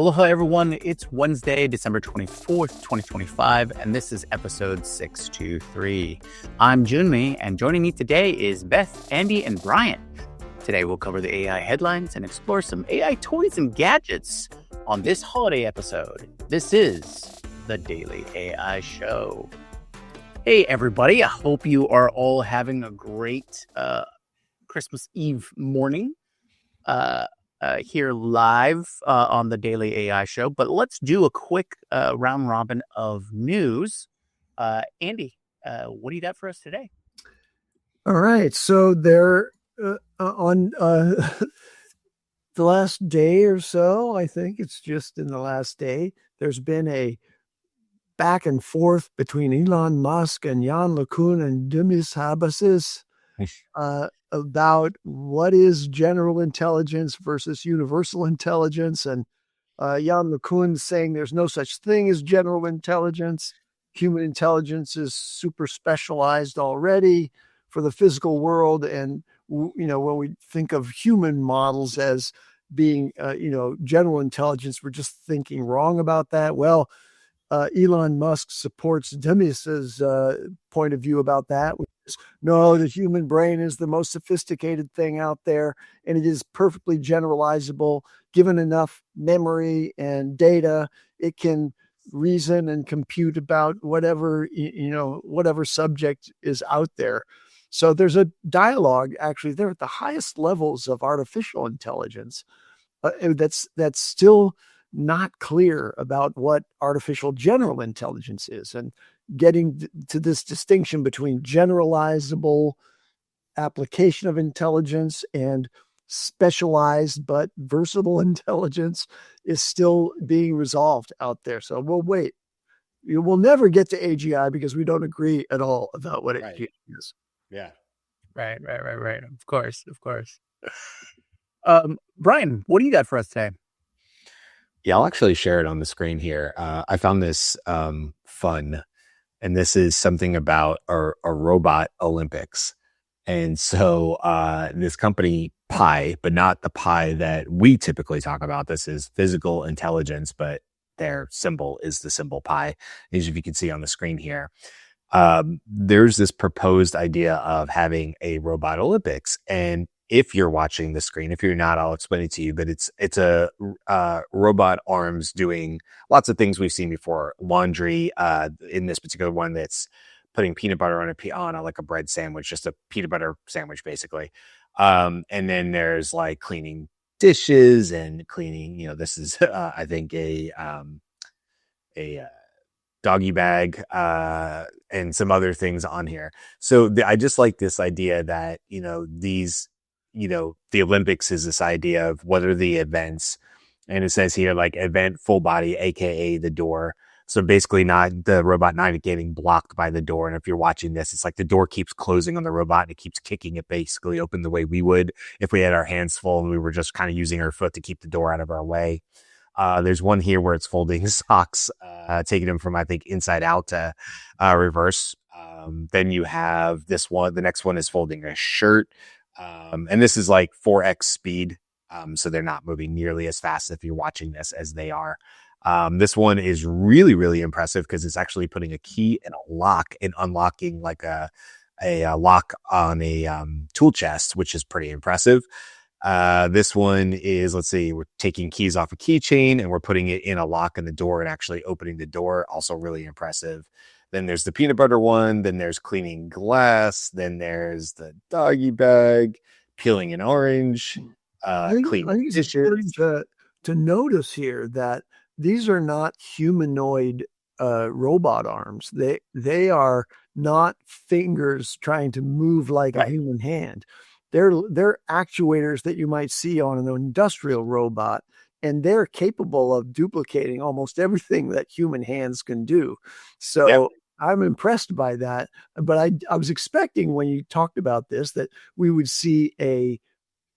Aloha, everyone. It's Wednesday, December 24th, 2025, and this is episode 623. I'm Jyunmi, and joining me today is Beth, Andy, and Brian. Today, we'll cover the AI headlines and explore some AI toys and gadgets on this holiday episode. This is the Daily AI Show. Hey, everybody. I hope you are all having a great Christmas Eve morning. Here live on the Daily AI Show, but let's do a quick round robin of news. Andy, what do you got for us today? All right, so there on the last day or so, I think it's just in the last day, there's been a back and forth between Elon Musk and Yann LeCun and Demis Hassabis about what is general intelligence versus universal intelligence. And Yann LeCun saying there's no such thing as general intelligence. Human intelligence is super specialized already for the physical world. And, when we think of human models as being, general intelligence, we're just thinking wrong about that. Well, Elon Musk supports Demis's point of view about that. No, the human brain is the most sophisticated thing out there, and it is perfectly generalizable. Given enough memory and data, it can reason and compute about whatever subject is out there. So there's a dialogue actually there at the highest levels of artificial intelligence that's still not clear about what artificial general intelligence is, and getting to this distinction between generalizable application of intelligence and specialized but versatile intelligence is still being resolved out there. So we'll wait. We'll never get to AGI because we don't agree at all about what AGI is. Yeah. Right. Of course. Brian, what do you got for us today? Yeah, I'll actually share it on the screen here. I found this fun, and this is something about a robot Olympics. And so this company Pi, but not the Pi that we typically talk about. This is physical intelligence, but their symbol is the symbol Pi, as if you can see on the screen here. There's this proposed idea of having a robot Olympics. And if you're watching the screen, if you're not, I'll explain it to you, but it's a robot arms doing lots of things we've seen before. Laundry, in this particular one, that's putting peanut butter on like a bread sandwich, just a peanut butter sandwich, basically. And then there's like cleaning dishes and cleaning, this is, I think a doggy bag, and some other things on here. So I just like this idea that, the Olympics is this idea of what are the events, and it says here like event full body, aka the door. So basically not the robot not getting blocked by the door. And if you're watching this, it's like the door keeps closing on the robot and it keeps kicking it basically open the way we would if we had our hands full and we were just kind of using our foot to keep the door out of our way. There's one here where it's folding socks, taking them from, I think, inside out to reverse. Then you have this one. The next one is folding a shirt. And this is like 4x speed. So they're not moving nearly as fast if you're watching this as they are. This one is really, really impressive because it's actually putting a key in a lock and unlocking like a lock on a tool chest, which is pretty impressive. This one is, let's see, we're taking keys off a keychain and we're putting it in a lock in the door and actually opening the door. Also really impressive. Then there's the peanut butter one. Then there's cleaning glass. Then there's the doggy bag, peeling an orange, cleaning dishes. It's important to notice here that these are not humanoid robot arms. They are not fingers trying to move like a human hand. They're actuators that you might see on an industrial robot, and they're capable of duplicating almost everything that human hands can do. So I'm impressed by that. But I was expecting when you talked about this that we would see a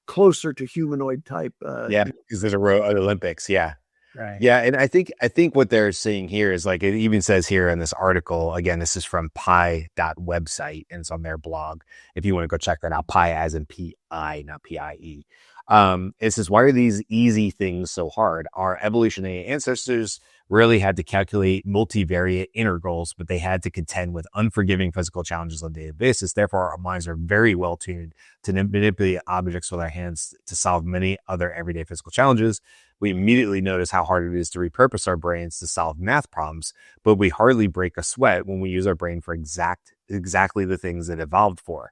closer to humanoid type. Because there's an Olympics. Yeah. Right. Yeah. And I think what they're saying here is like, it even says here in this article, again, this is from pi.website and it's on their blog. If you want to go check that out, pi as in P-I, not P-I-E. It says, why are these easy things so hard? Our evolutionary ancestors rarely had to calculate multivariate integrals, but they had to contend with unforgiving physical challenges on a daily basis. Therefore, our minds are very well tuned to manipulate objects with our hands to solve many other everyday physical challenges. We immediately notice how hard it is to repurpose our brains to solve math problems, but we hardly break a sweat when we use our brain for exactly the things it evolved for.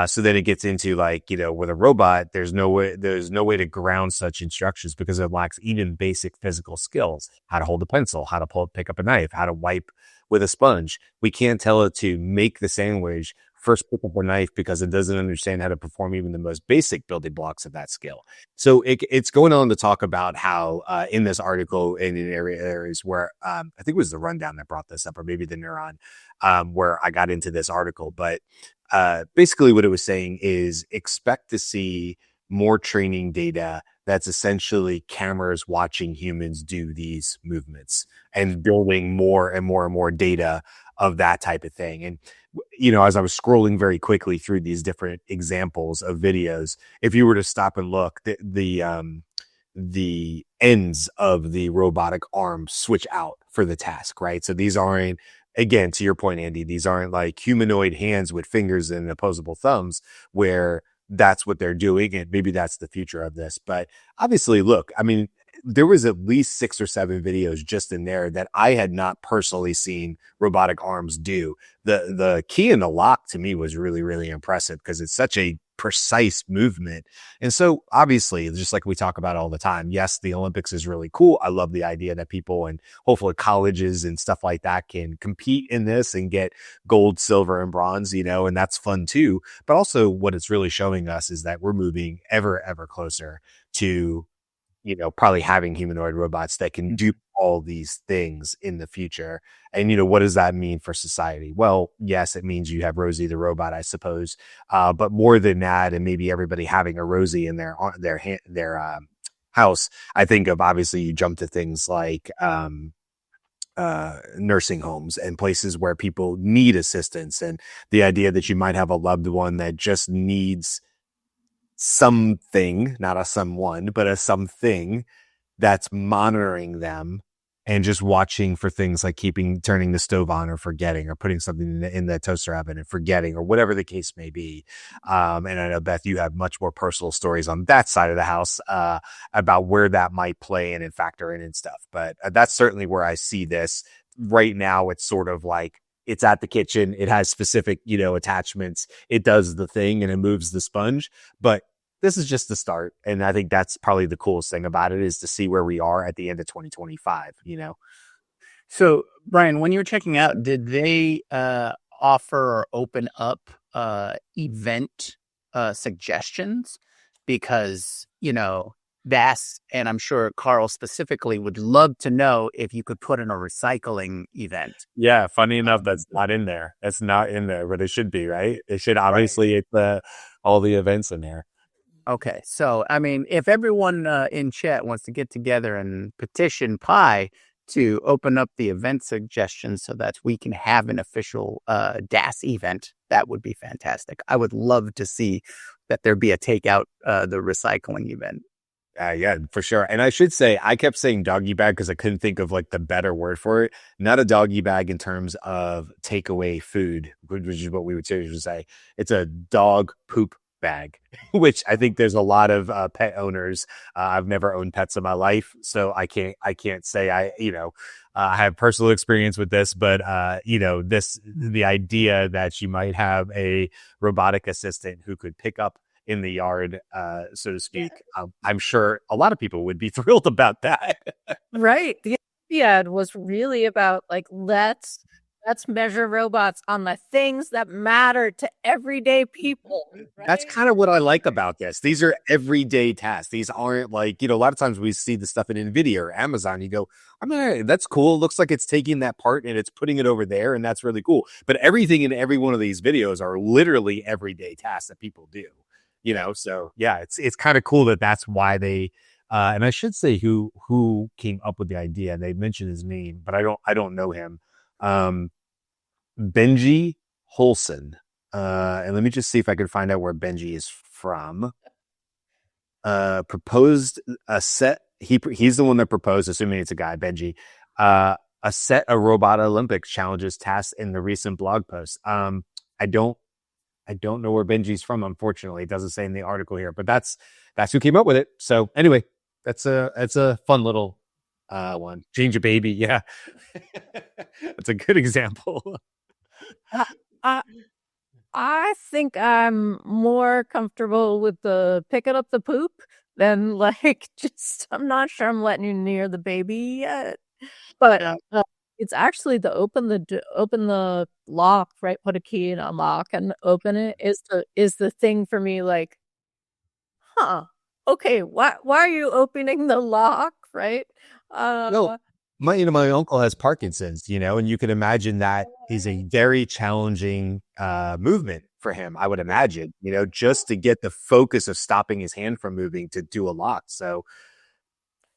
So then it gets into like, with a robot, there's no way to ground such instructions because it lacks even basic physical skills, how to hold a pencil, how to pick up a knife, how to wipe with a sponge. We can't tell it to make the sandwich, first pick up a knife, because it doesn't understand how to perform even the most basic building blocks of that skill. So it's going on to talk about how in this article and in areas where I think it was the Rundown that brought this up, or maybe the Neuron, where I got into this article, but basically what it was saying is expect to see more training data that's essentially cameras watching humans do these movements and building more and more and more data of that type of thing. And, as I was scrolling very quickly through these different examples of videos, if you were to stop and look, the ends of the robotic arms switch out for the task, right? So these aren't, again, to your point, Andy, these aren't like humanoid hands with fingers and opposable thumbs where that's what they're doing. And maybe that's the future of this. But obviously, look, I mean, there was at least 6 or 7 videos just in there that I had not personally seen robotic arms do. The key in the lock to me was really, really impressive because it's such a precise movement. And so obviously, just like we talk about all the time, yes, the Olympics is really cool. I love the idea that people and hopefully colleges and stuff like that can compete in this and get gold, silver, and bronze, and that's fun too. But also what it's really showing us is that we're moving ever, ever closer to probably having humanoid robots that can do all these things in the future. And, what does that mean for society? Well, yes, it means you have Rosie the robot, I suppose. But more than that, and maybe everybody having a Rosie in their house, I think of, obviously you jump to things like, nursing homes and places where people need assistance, and the idea that you might have a loved one that just needs something, not a someone, but a something that's monitoring them and just watching for things like turning the stove on or forgetting, or putting something in the toaster oven and forgetting, or whatever the case may be. And I know, Beth, you have much more personal stories on that side of the house about where that might play in and factor in and stuff. But that's certainly where I see this right now. It's sort of like, it's at the kitchen. It has specific, attachments. It does the thing and it moves the sponge. But this is just the start. And I think that's probably the coolest thing about it, is to see where we are at the end of 2025, So, Brian, when you were checking out, did they offer or open up event suggestions? Because, Bass, and I'm sure Carl specifically, would love to know if you could put in a recycling event. Yeah, funny enough, that's not in there. It's not in there, but it should be, right? It should obviously, it's all the events in there. Okay, so I mean, if everyone in chat wants to get together and petition Pi to open up the event suggestions so that we can have an official DAS event, that would be fantastic. I would love to see that there be a takeout the recycling event. Yeah, for sure. And I should say, I kept saying doggy bag because I couldn't think of like the better word for it. Not a doggy bag in terms of takeaway food, which is what we would usually say. It's a dog poop bag, which I think there's a lot of pet owners. I've never owned pets in my life, so I can't say I have personal experience with this, but the idea that you might have a robotic assistant who could pick up in the yard, so to speak. I'm sure a lot of people would be thrilled about that. Right. The Olympiad was really about like, let's measure robots on the things that matter to everyday people. Right? That's kind of what I like about this. These are everyday tasks. These aren't like, a lot of times we see the stuff in NVIDIA or Amazon. You go, I mean, that's cool. It looks like it's taking that part and it's putting it over there, and that's really cool. But everything in every one of these videos are literally everyday tasks that people do. So yeah, it's kind of cool that that's why they, and I should say who came up with the idea. They mentioned his name, but I don't know him. Benji Holson. And let me just see if I can find out where Benji is from. proposed a set. He's the one that proposed, assuming it's a guy, Benji, a set of robot Olympics challenges tasks in the recent blog post. I don't know where Benji's from, unfortunately. It doesn't say in the article here, but that's who came up with it. So anyway, that's a fun little one. Ginger baby, yeah. That's a good example. I think I'm more comfortable with the picking up the poop than like just I'm not sure I'm letting you near the baby yet. But it's actually the open the lock, right? Put a key in a lock and open it is the thing for me. Like, okay, why are you opening the lock, right? No, my uncle has Parkinson's, and you can imagine that is a very challenging movement for him. I would imagine, just to get the focus of stopping his hand from moving to do a lock. So.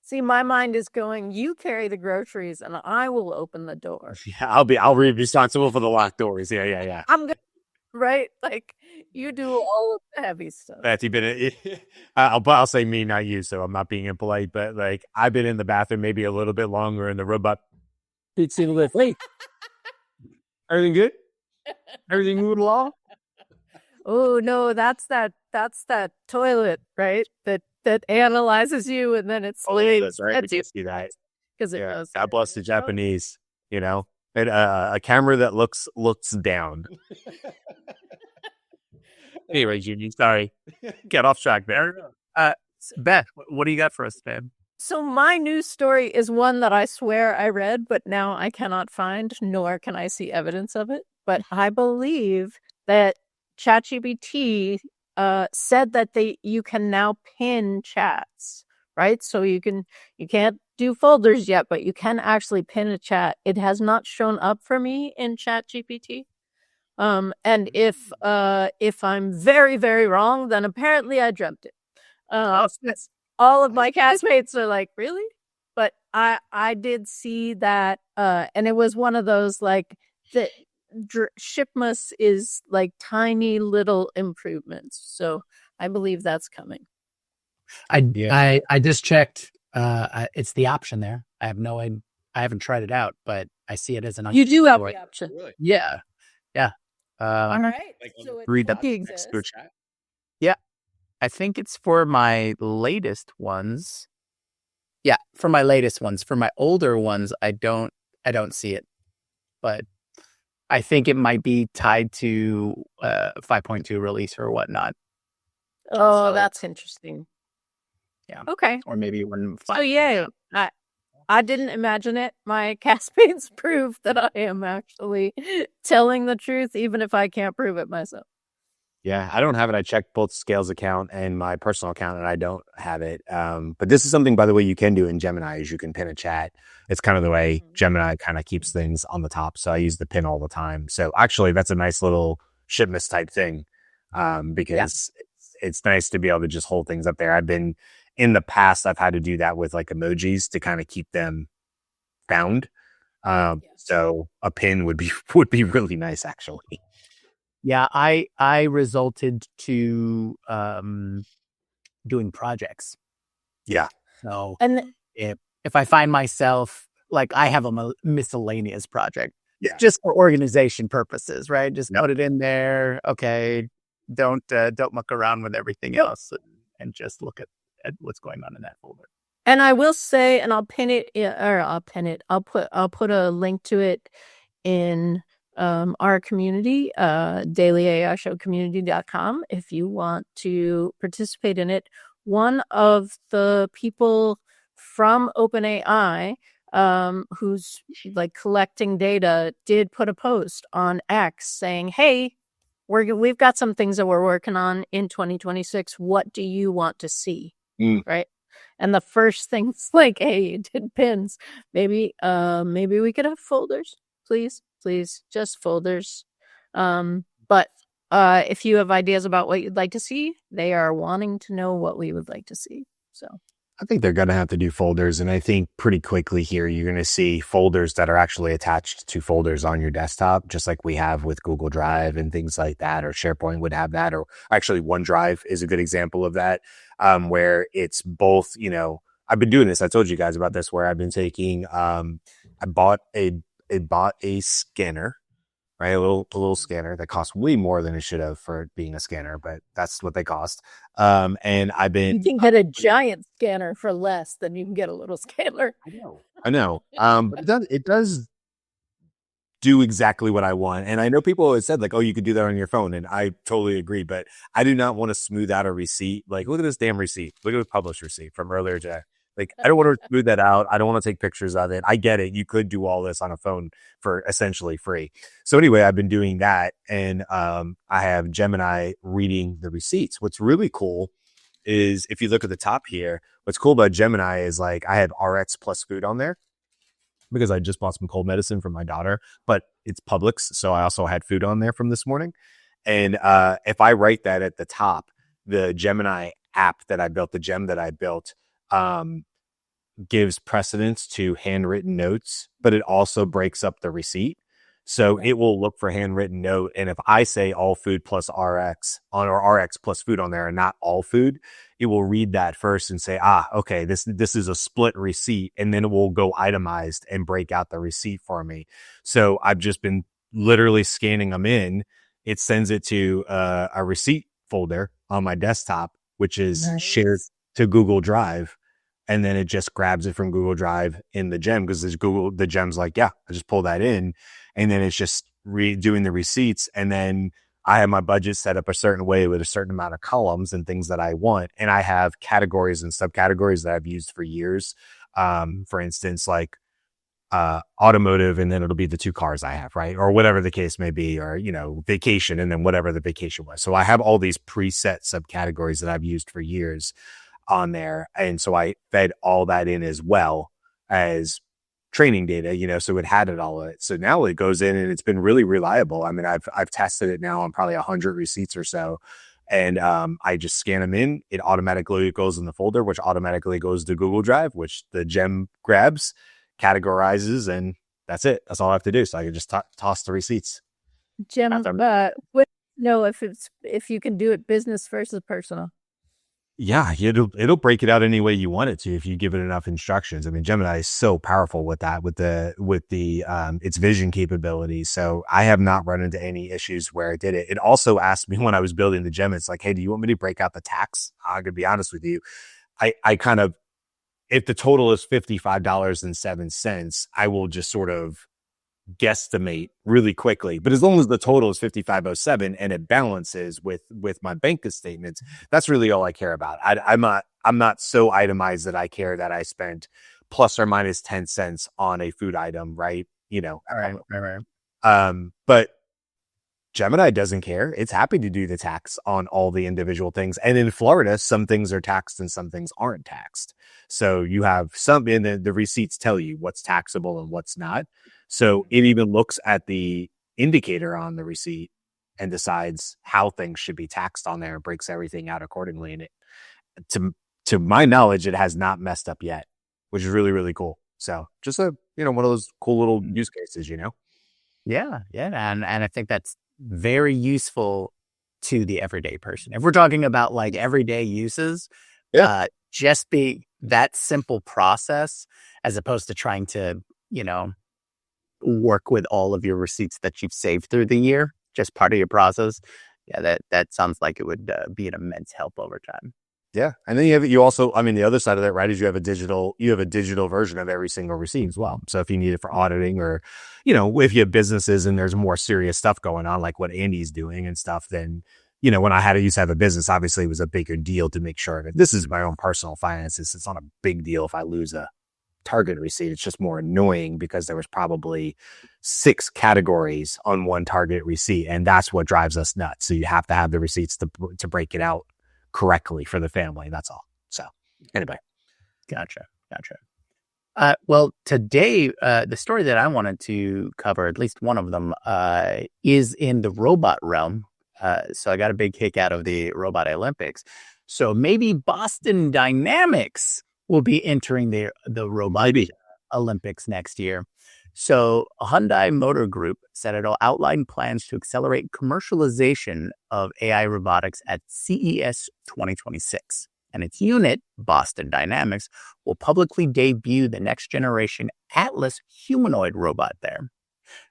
See, my mind is going, you carry the groceries and I will open the door. Yeah, I'll be responsible for the locked doors. Yeah. I'm good, right? Like, you do all of the heavy stuff. Beth, you've been, I'll say me, not you, so I'm not being impolite, but like, I've been in the bathroom maybe a little bit longer and the robot fits in with, hey, everything good? Everything moving along? Oh, no, that's that toilet, right? That analyzes you and then it's that's right. We can see that. Because it knows. God bless the Japanese, and a camera that looks down. Anyway, Jyunmi, sorry. Get off track there. Beth, what do you got for us, man? So my news story is one that I swear I read, but now I cannot find, nor can I see evidence of it. But I believe that ChatGPT said that you can now pin chats, right? So you can't do folders yet, but you can actually pin a chat. It has not shown up for me in ChatGPT. And if I'm very, very wrong, then apparently I dreamt it. All of my castmates are like, really? But I did see that, and it was one of those like that. Shipmas is like tiny little improvements, so I believe that's coming. I just checked. It's the option there. I have no idea. I haven't tried it out, but I see it as an. You do have the option. Really? Yeah. All right. Like so read that next to a chat. Yeah, I think it's for my latest ones. Yeah, for my latest ones. For my older ones, I don't see it, but I think it might be tied to 5.2 release or whatnot. Oh, so, that's interesting. Yeah. Okay. Or maybe when. Oh yeah, I didn't imagine it. My castmates prove that I am actually telling the truth, even if I can't prove it myself. Yeah, I don't have it. I checked both Scales account and my personal account, and I don't have it. But this is something, by the way, you can do in Gemini, is you can pin a chat. It's kind of the way Gemini kind of keeps things on the top. So I use the pin all the time. So actually, that's a nice little shipments type thing, because it's nice to be able to just hold things up there. In the past, I've had to do that with like emojis to kind of keep them found. So a pin would be really nice, actually. Yeah, I resulted to doing projects. Yeah. So if I find myself like I have a miscellaneous project, just for organization purposes, right? Just put it in there. Okay, don't muck around with everything else, and just look at what's going on in that folder. And I will say, and I'll pin it, or I'll pin it. I'll put a link to it in our community, dailyAIshowcommunity.com, if you want to participate in it. One of the people from OpenAI, who's like collecting data, did put a post on X saying, hey, we've got some things that we're working on in 2026. What do you want to see? Right. And the first thing's like, hey, you did pins. Maybe we could have folders, please, just folders. But if you have ideas about what you'd like to see, they are wanting to know what we would like to see. So I think they're going to have to do folders. And I think pretty quickly here, you're going to see folders that are actually attached to folders on your desktop, just like we have with Google Drive and things like that, or SharePoint would have that, or actually OneDrive is a good example of that, where it's both, I've been doing this. I told you guys about this, where I've been taking, I bought a scanner, right? A little scanner that costs way more than it should have for being a scanner, but that's what they cost. And I've been, You can get a giant scanner for less than you can get a little scanner. I know. But it does do exactly what I want. And I know people always said like, oh, you could do that on your phone. And I totally agree, but I do not want to smooth out a receipt. Like, look at this damn receipt. Look at this published receipt from earlier today. Like, I don't want to smooth that out. I don't want to take pictures of it. I get it. You could do all this on a phone for essentially free. So anyway, I've been doing that. And I have Gemini reading the receipts. What's really cool is if you look at the top here, what's cool about Gemini is like I have RX plus food on there because I just bought some cold medicine for my daughter, but it's Publix. So I also had food on there from this morning. And if I write that at the top, the Gemini app that I built, the gem that I built, gives precedence to handwritten notes, but it also breaks up the receipt. So it will look for handwritten note. And if I say all food plus RX or RX plus food on there and not all food, it will read that first and say, okay, this is a split receipt. And then it will go itemized and break out the receipt for me. So I've just been literally scanning them in. It sends it to a receipt folder on my desktop, which is shared to Google Drive. And then it just grabs it from Google Drive in the gem because the gem's like, yeah, I just pull that in. And then it's just doing the receipts. And then I have my budget set up a certain way with a certain amount of columns and things that I want. And I have categories and subcategories that I've used for years. For instance, like automotive, and then it'll be the 2 cars I have, right? Or whatever the case may be, or, vacation, and then whatever the vacation was. So I have all these preset subcategories that I've used for years on there. And so I fed all that in as well as training data, so it had it all. So now it goes in and it's been really reliable. I mean, I've tested it now on probably 100 receipts or so. And I just scan them in. It automatically goes in the folder, which automatically goes to Google Drive, which the gem grabs, categorizes, and that's it. That's all I have to do. So I can just toss the receipts. Jim, know if you can do it business versus personal. Yeah, it'll break it out any way you want it to if you give it enough instructions. I mean, Gemini is so powerful with that, with the its vision capabilities. So I have not run into any issues where it did it. It also asked me when I was building the gem, it's like, hey, do you want me to break out the tax? I'm gonna be honest with you. I kind of, if the total is $55.07, I will just sort of guesstimate really quickly. But as long as the total is 5507 and it balances with my bank statements, that's really all I care about. I'm not so itemized that I care that I spent plus or minus 10 cents on a food item, right? All right. But Gemini doesn't care. It's happy to do the tax on all the individual things. And in Florida, some things are taxed and some things aren't taxed. So you have some in the receipts tell you what's taxable and what's not. So it even looks at the indicator on the receipt and decides how things should be taxed on there and breaks everything out accordingly. And it, to my knowledge, it has not messed up yet, which is really, really cool. So just one of those cool little use cases, Yeah. And I think that's very useful to the everyday person. If we're talking about like everyday uses, just be that simple process as opposed to trying to, work with all of your receipts that you've saved through the year, just part of your process. Yeah, that sounds like it would be an immense help over time. Yeah. And then you also, the other side of that, right, is you have a digital version of every single receipt as well. So if you need it for auditing or, if you have businesses and there's more serious stuff going on, like what Andy's doing and stuff, then, when I used to have a business, obviously it was a bigger deal to make sure that this is my own personal finances. It's not a big deal if I lose a Target receipt. It's just more annoying because there was probably 6 categories on one Target receipt. And that's what drives us nuts. So you have to have the receipts to break it out correctly for the family. That's all. So anyway. Gotcha. Well, today, the story that I wanted to cover, at least one of them, is in the robot realm. So I got a big kick out of the Robot Olympics. So maybe Boston Dynamics will be entering the robotics Olympics next year. So Hyundai Motor Group said it'll outline plans to accelerate commercialization of AI robotics at CES 2026. And its unit, Boston Dynamics, will publicly debut the next generation Atlas humanoid robot there.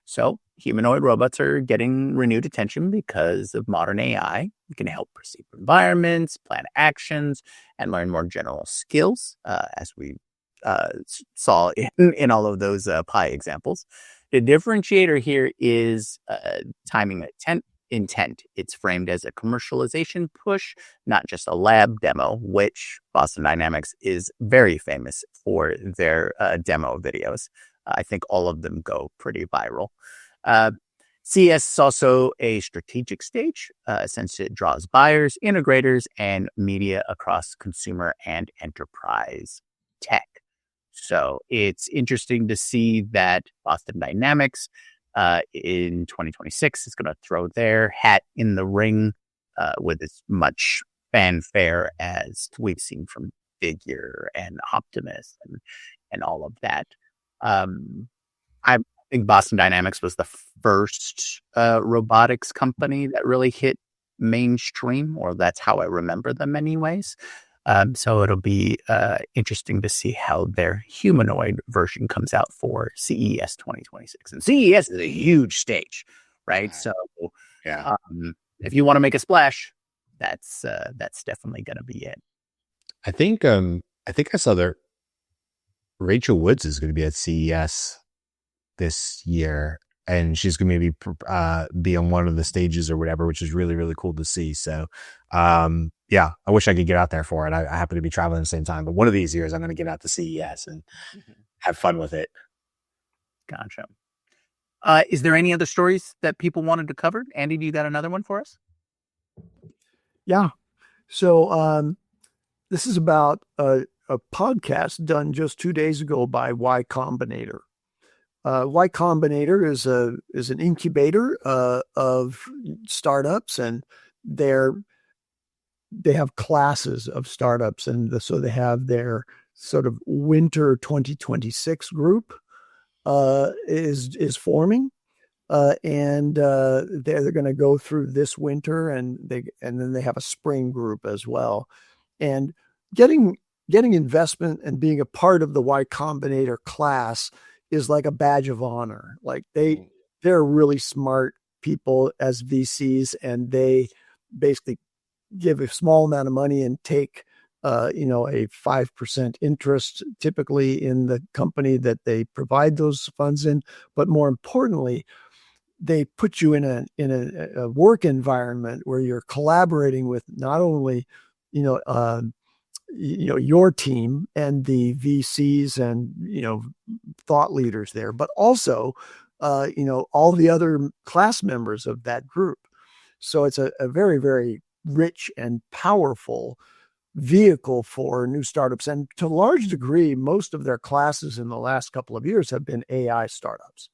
So humanoid robots are getting renewed attention because of modern AI. It can help perceive environments, plan actions, and learn more general skills, as we saw in all of those pie examples. The differentiator here is timing intent. It's framed as a commercialization push, not just a lab demo, which Boston Dynamics is very famous for their demo videos. I think all of them go pretty viral. CES is also a strategic stage since it draws buyers, integrators, and media across consumer and enterprise tech. So it's interesting to see that Boston Dynamics in 2026 is going to throw their hat in the ring with as much fanfare as we've seen from Figure and Optimus and all of that. I think Boston Dynamics was the first robotics company that really hit mainstream, or that's how I remember them anyways. So it'll be interesting to see how their humanoid version comes out for CES 2026. And CES is a huge stage, right? So if you want to make a splash, that's definitely going to be it. I think I saw that Rachel Woods is going to be at CES this year, and she's going to be on one of the stages or whatever, which is really, really cool to see. So, I wish I could get out there for it. I happen to be traveling at the same time, but one of these years I'm going to get out to CES and have fun with it. Gotcha. Is there any other stories that people wanted to cover? Andy, do you got another one for us? Yeah. So this is about a podcast done just 2 days ago by Y Combinator. Y Combinator is an incubator of startups, and they have classes of startups, and so they have their sort of winter 2026 group is forming, and they're going to go through this winter, and then they have a spring group as well, and getting investment and being a part of the Y Combinator class is like a badge of honor. Like they're really smart people as VCs, and they basically give a small amount of money and take a 5% interest typically in the company that they provide those funds in. But more importantly, they put you in a work environment where you're collaborating with not only your team and the VCs and thought leaders there, but also all the other class members of that group. So it's a very, very rich and powerful vehicle for new startups, and to a large degree, most of their classes in the last couple of years have been AI startups.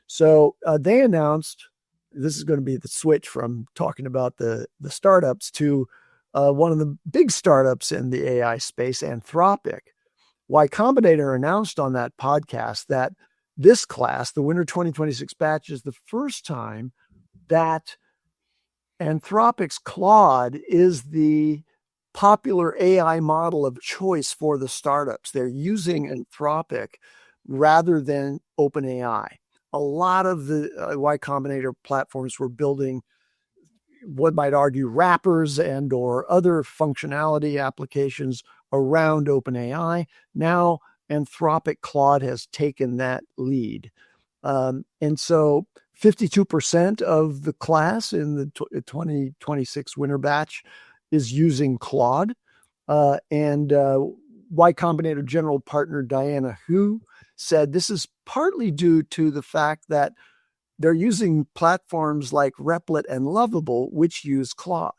So they announced this is going to be the switch from talking about the startups to one of the big startups in the AI space, Anthropic. Y Combinator announced on that podcast that this class, the Winter 2026 batch, is the first time that Anthropic's Claude is the popular AI model of choice for the startups. They're using Anthropic rather than OpenAI. A lot of the Y Combinator platforms were building, one might argue, wrappers and or other functionality applications around OpenAI. Now Anthropic Claude has taken that lead. And so 52% of the class in the 2026 winter batch is using Claude. And Y Combinator general partner Diana Hu said this is partly due to the fact that they're using platforms like Replit and Lovable, which use Claude.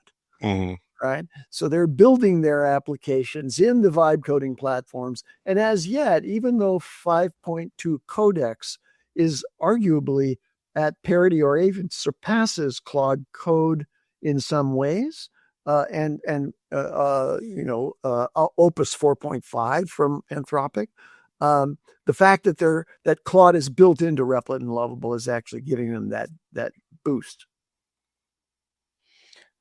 Mm-hmm. Right? So they're building their applications in the vibe coding platforms. And as yet, even though 5.2 Codex is arguably at parity or even surpasses Claude Code in some ways, and Opus 4.5 from Anthropic. The fact that Claude is built into Replit and Lovable is actually giving them that boost.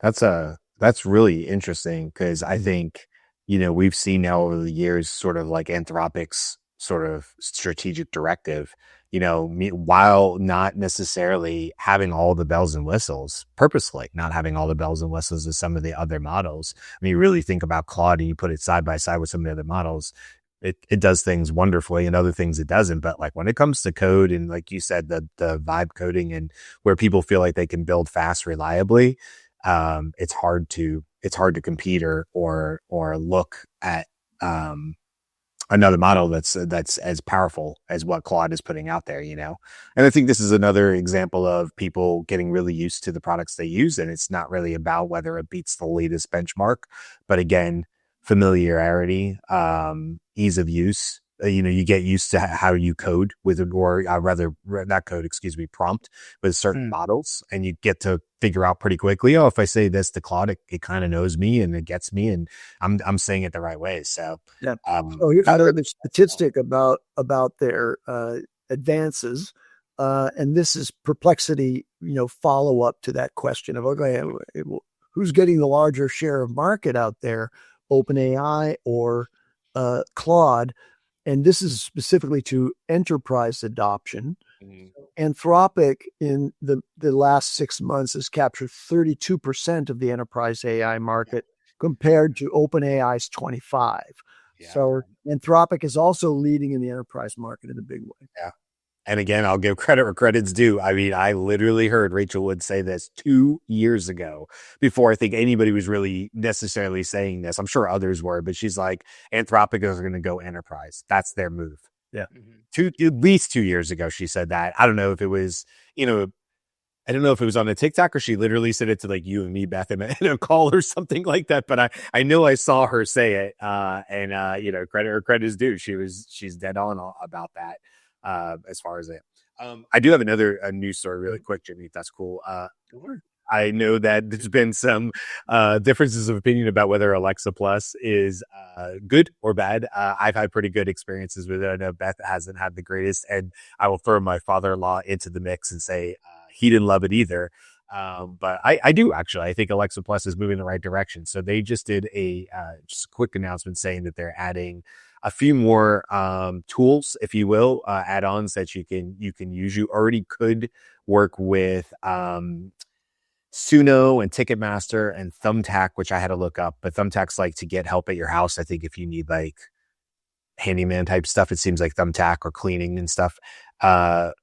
That's really interesting, because I think, we've seen now over the years sort of like Anthropic's sort of strategic directive, while not necessarily having all the bells and whistles, purposely not having all the bells and whistles of some of the other models. I mean, you really think about Claude and you put it side by side with some of the other models, it does things wonderfully, and other things it doesn't. But like when it comes to code, and like you said, the vibe coding, and where people feel like they can build fast, reliably, it's hard to compete or look at another model that's as powerful as what Claude is putting out there, And I think this is another example of people getting really used to the products they use, and it's not really about whether it beats the latest benchmark, but again, familiarity, ease of use. You get used to how you code with, or rather not code, prompt with certain models, and you get to figure out pretty quickly, oh, if I say this to Claude, it kind of knows me and it gets me, and I'm saying it the right way. So yeah. So here's another statistic about their advances, and this is Perplexity, follow up to that question of, okay, who's getting the larger share of market out there, OpenAI or Claude? And this is specifically to enterprise adoption. Anthropic in the last 6 months has captured 32% of the enterprise AI market, compared to OpenAI's 25%. Yeah. So Anthropic is also leading in the enterprise market in a big way. Yeah. And again, I'll give credit where credit's due. I mean, I literally heard Rachel Wood say this 2 years ago, before I think anybody was really necessarily saying this. I'm sure others were, but she's like, Anthropic is going to go enterprise. That's their move. Yeah. At least 2 years ago, she said that. I don't know if it was, I don't know if it was on a TikTok, or she literally said it to like you and me, Beth, in a call or something like that. But I know I saw her say it, and credit is due. She's dead on about that. As far as it, I do have a news story really quick, Jimmy, if that's cool. Sure. I know that there's been some differences of opinion about whether Alexa Plus is good or bad. I've had pretty good experiences with it. I know Beth hasn't had the greatest, and I will throw my father-in-law into the mix and say he didn't love it either. But I do actually. I think Alexa Plus is moving in the right direction. So they just did just a quick announcement saying that they're adding a few more tools, if you will, add-ons that you can use. You already could work with Suno and Ticketmaster and Thumbtack, which I had to look up. But Thumbtack's like to get help at your house. I think if you need like handyman type stuff, it seems like Thumbtack, or cleaning and stuff. Fodder,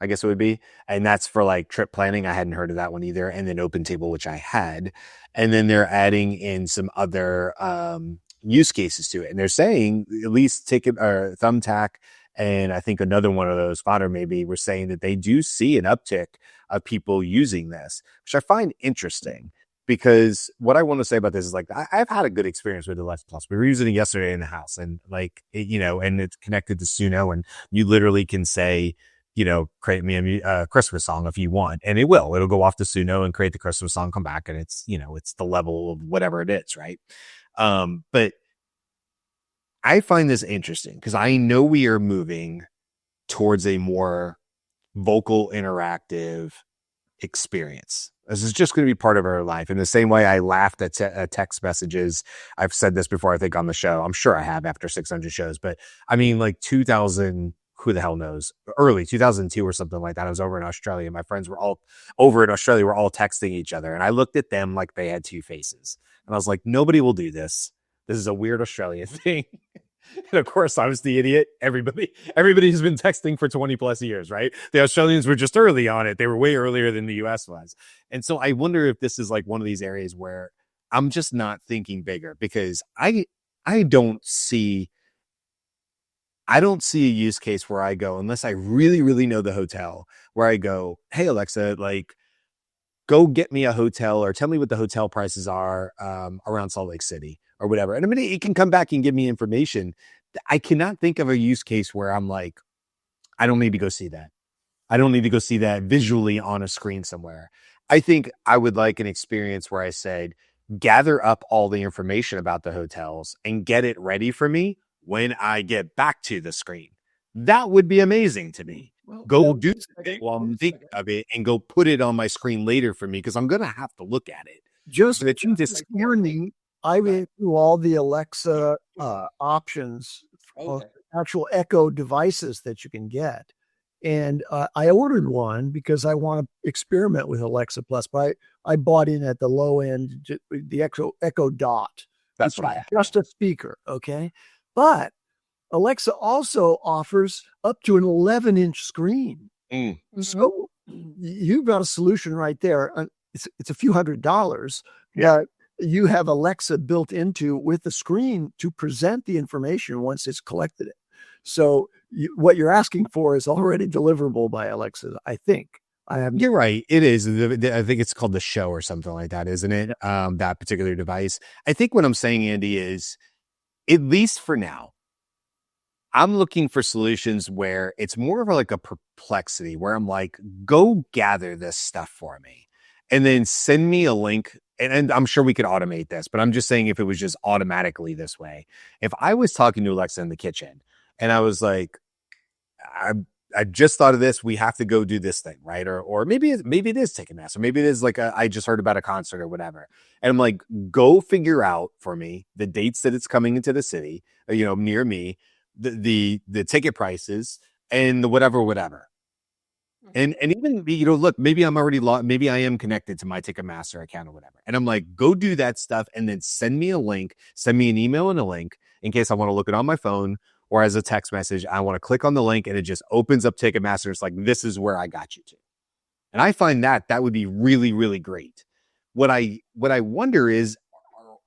I guess it would be. And that's for like trip planning. I hadn't heard of that one either. And then OpenTable, which I had. And then they're adding in some other use cases to it. And they're saying at least Thumbtack, and I think another one of those, Fodder maybe, were saying that they do see an uptick of people using this, which I find interesting. Because what I want to say about this is, like, I've had a good experience with Alexa Plus. We were using it yesterday in the house, and like, and it's connected to Suno, and you literally can say, create me a Christmas song if you want, and it'll go off to Suno and create the Christmas song, come back, and it's, it's the level of whatever it is. Right. But I find this interesting because I know we are moving towards a more vocal, interactive experience. This is just going to be part of our life. In the same way I laughed at text messages. I've said this before, I think, on the show. I'm sure I have after 600 shows. But I mean, like 2000, who the hell knows? Early 2002 or something like that. I was over in Australia. My friends were all over in Australia. We're all texting each other. And I looked at them like they had two faces. And I was like, nobody will do this. This is a weird Australian thing. And of course, I was the idiot. Everybody's been texting for 20 plus years, right? The Australians were just early on it. They were way earlier than the US was. And so I wonder if this is like one of these areas where I'm just not thinking bigger, because I don't see a use case where I go, unless I really, really know the hotel, where I go, hey, Alexa, like, go get me a hotel, or tell me what the hotel prices are around Salt Lake City or whatever. And I mean, it can come back and give me information. I cannot think of a use case where I'm like, I don't need to go see that. I don't need to go see that visually on a screen somewhere. I think I would like an experience where I said, gather up all the information about the hotels and get it ready for me when I get back to the screen. That would be amazing to me. Well, Go do it while I'm thinking of it and go put it on my screen later for me because I'm going to have to look at it. just But it's this morning, I went through all the Alexa options, actual Echo devices that you can get. And I ordered one because I want to experiment with Alexa Plus, but I bought in at the low end, the Echo Dot. That's what I have. Just a speaker, okay? But Alexa also offers up to an 11-inch screen. So you've got a solution right there. It's a few $100. Yeah, you have Alexa built into with the screen to present the information once it's collected it. So what you're asking for is already deliverable by Alexa, I think. You're right. It is. I think it's called the Show or something like that, isn't it? That particular device. I think what I'm saying, Andy, is at least for now, I'm looking for solutions where it's more of like a perplexity, where I'm like, go gather this stuff for me and then send me a link. And I'm sure we could automate this, but I'm just saying if it was just automatically this way, if I was talking to Alexa in the kitchen and I was like, I just thought of this, we have to go do this thing, right? Or maybe it is Ticketmaster. Maybe it is like I just heard about a concert or whatever. And I'm like, go figure out for me the dates that it's coming into the city, near me, the ticket prices and the whatever. And even, look, maybe I'm already maybe I am connected to my Ticketmaster account or whatever. And I'm like, go do that stuff and then send me a link, send me an email and a link in case I want to look it on my phone or as a text message. I want to click on the link and it just opens up Ticketmaster. It's like, this is where I got you to. And I find that would be really, really great. What I wonder is,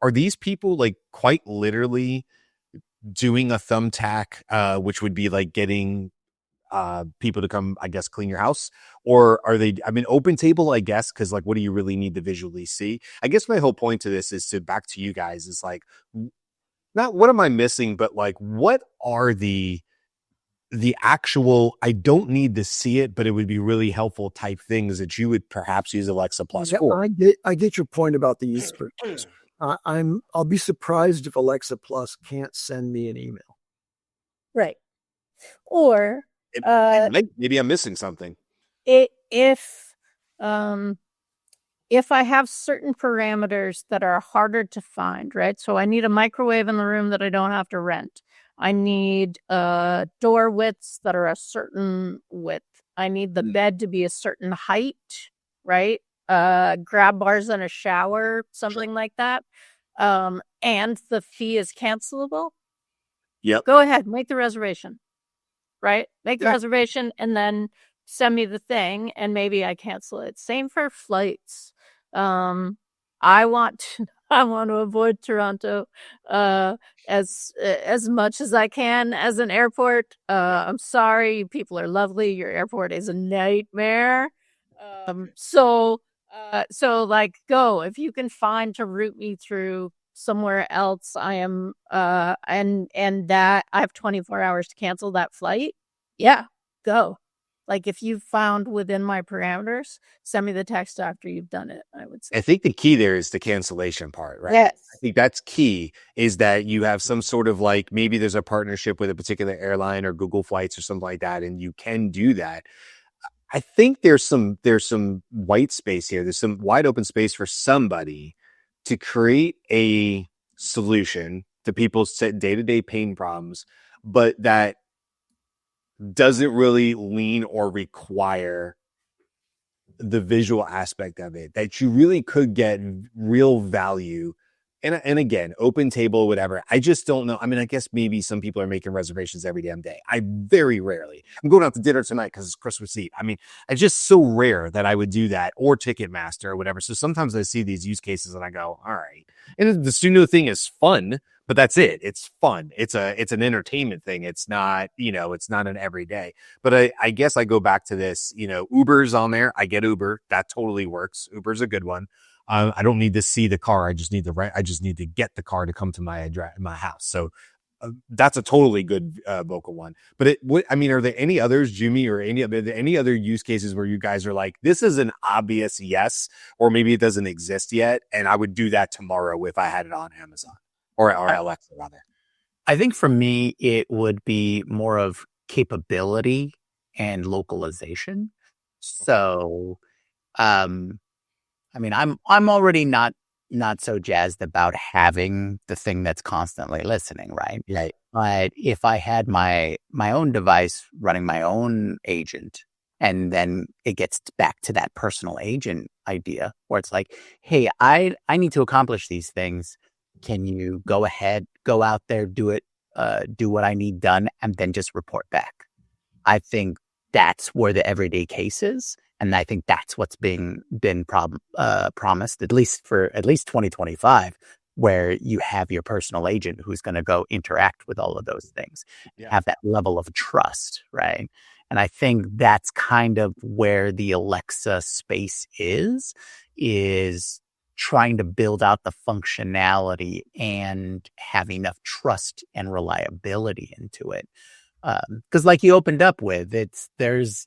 are these people like quite literally doing a thumbtack, which would be like getting people to come, I guess, clean your house? Or are they, open table, I guess, because like, what do you really need to visually see? I guess my whole point to this is back to you guys is like, not what am I missing, but like, what are the actual, I don't need to see it, but it would be really helpful type things that you would perhaps use Alexa Plus for? I get your point about the use purchase. I'll be surprised if Alexa Plus can't send me an email. Right. Or maybe I'm missing something. If I have certain parameters that are harder to find, right? So I need a microwave in the room that I don't have to rent. I need door widths that are a certain width. I need the bed to be a certain height, right? Grab bars in a shower, something like that. And the fee is cancelable. Yep. Go ahead, make the reservation, right? Make the reservation and then send me the thing and maybe I cancel it. Same for flights. I want to avoid Toronto as much as I can as an airport. I'm sorry, people are lovely. Your airport is a nightmare. So like go if you can find to route me through somewhere else. I am and that I have 24 hours to cancel that flight. Yeah, go. Like if you found within my parameters, send me the text after you've done it, I would say. I think the key there is the cancellation part, right? Yes. I think that's key, is that you have some sort of like, maybe there's a partnership with a particular airline or Google Flights or something like that, and you can do that. I think there's some white space here. There's some wide open space for somebody to create a solution to people's day-to-day pain problems, but that doesn't really lean or require the visual aspect of it, that you really could get real value. And again, open table, whatever. I just don't know. I guess maybe some people are making reservations every damn day. I'm going out to dinner tonight because it's Christmas Eve. It's just so rare that I would do that, or Ticketmaster or whatever. So sometimes I see these use cases and I go, all right. And the studio thing is fun, but that's it. It's fun. It's an entertainment thing. It's not, it's not an everyday. But I guess I go back to this, Uber's on there. I get Uber. That totally works. Uber's a good one. I don't need to see the car. I just need to get the car to come to my house. So that's a totally good vocal one. But are there any others, Jyunmi, or any other use cases where you guys are like, this is an obvious yes, or maybe it doesn't exist yet, and I would do that tomorrow if I had it on Amazon or Alexa rather? I think for me, it would be more of capability and localization. So, I'm already not so jazzed about having the thing that's constantly listening, right? Right. But if I had my own device running my own agent, and then it gets back to that personal agent idea where it's like, hey, I need to accomplish these things. Can you go ahead, go out there, do it, do what I need done, and then just report back? I think that's where the everyday case is. And I think that's what's been promised, at least 2025, where you have your personal agent who's going to go interact with all of those things, have that level of trust, right? And I think that's kind of where the Alexa space is trying to build out the functionality and have enough trust and reliability into it. Because like you opened up with, there's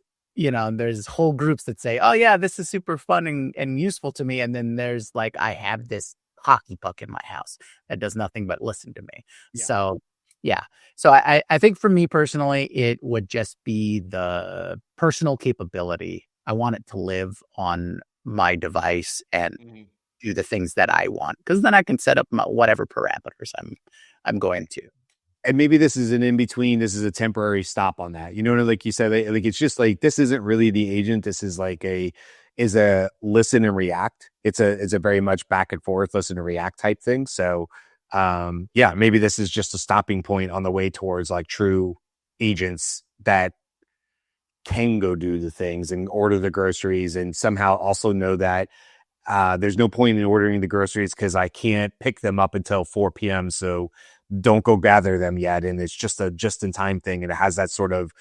whole groups that say, oh yeah, this is super fun and useful to me. And then there's like, I have this hockey puck in my house that does nothing but listen to me. Yeah. So yeah. So I think for me personally, it would just be the personal capability. I want it to live on my device and do the things that I want, because then I can set up whatever parameters I'm going to. And maybe this is an in-between. This is a temporary stop on that. You know, like you said, like it's just like, this isn't really the agent. This is like a listen and react. It's a very much back and forth, listen and react type thing. So maybe this is just a stopping point on the way towards like true agents that can go do the things and order the groceries, and somehow also know that there's no point in ordering the groceries because I can't pick them up until 4 p.m. So don't go gather them yet. And it's just a just-in-time thing. And it has that sort of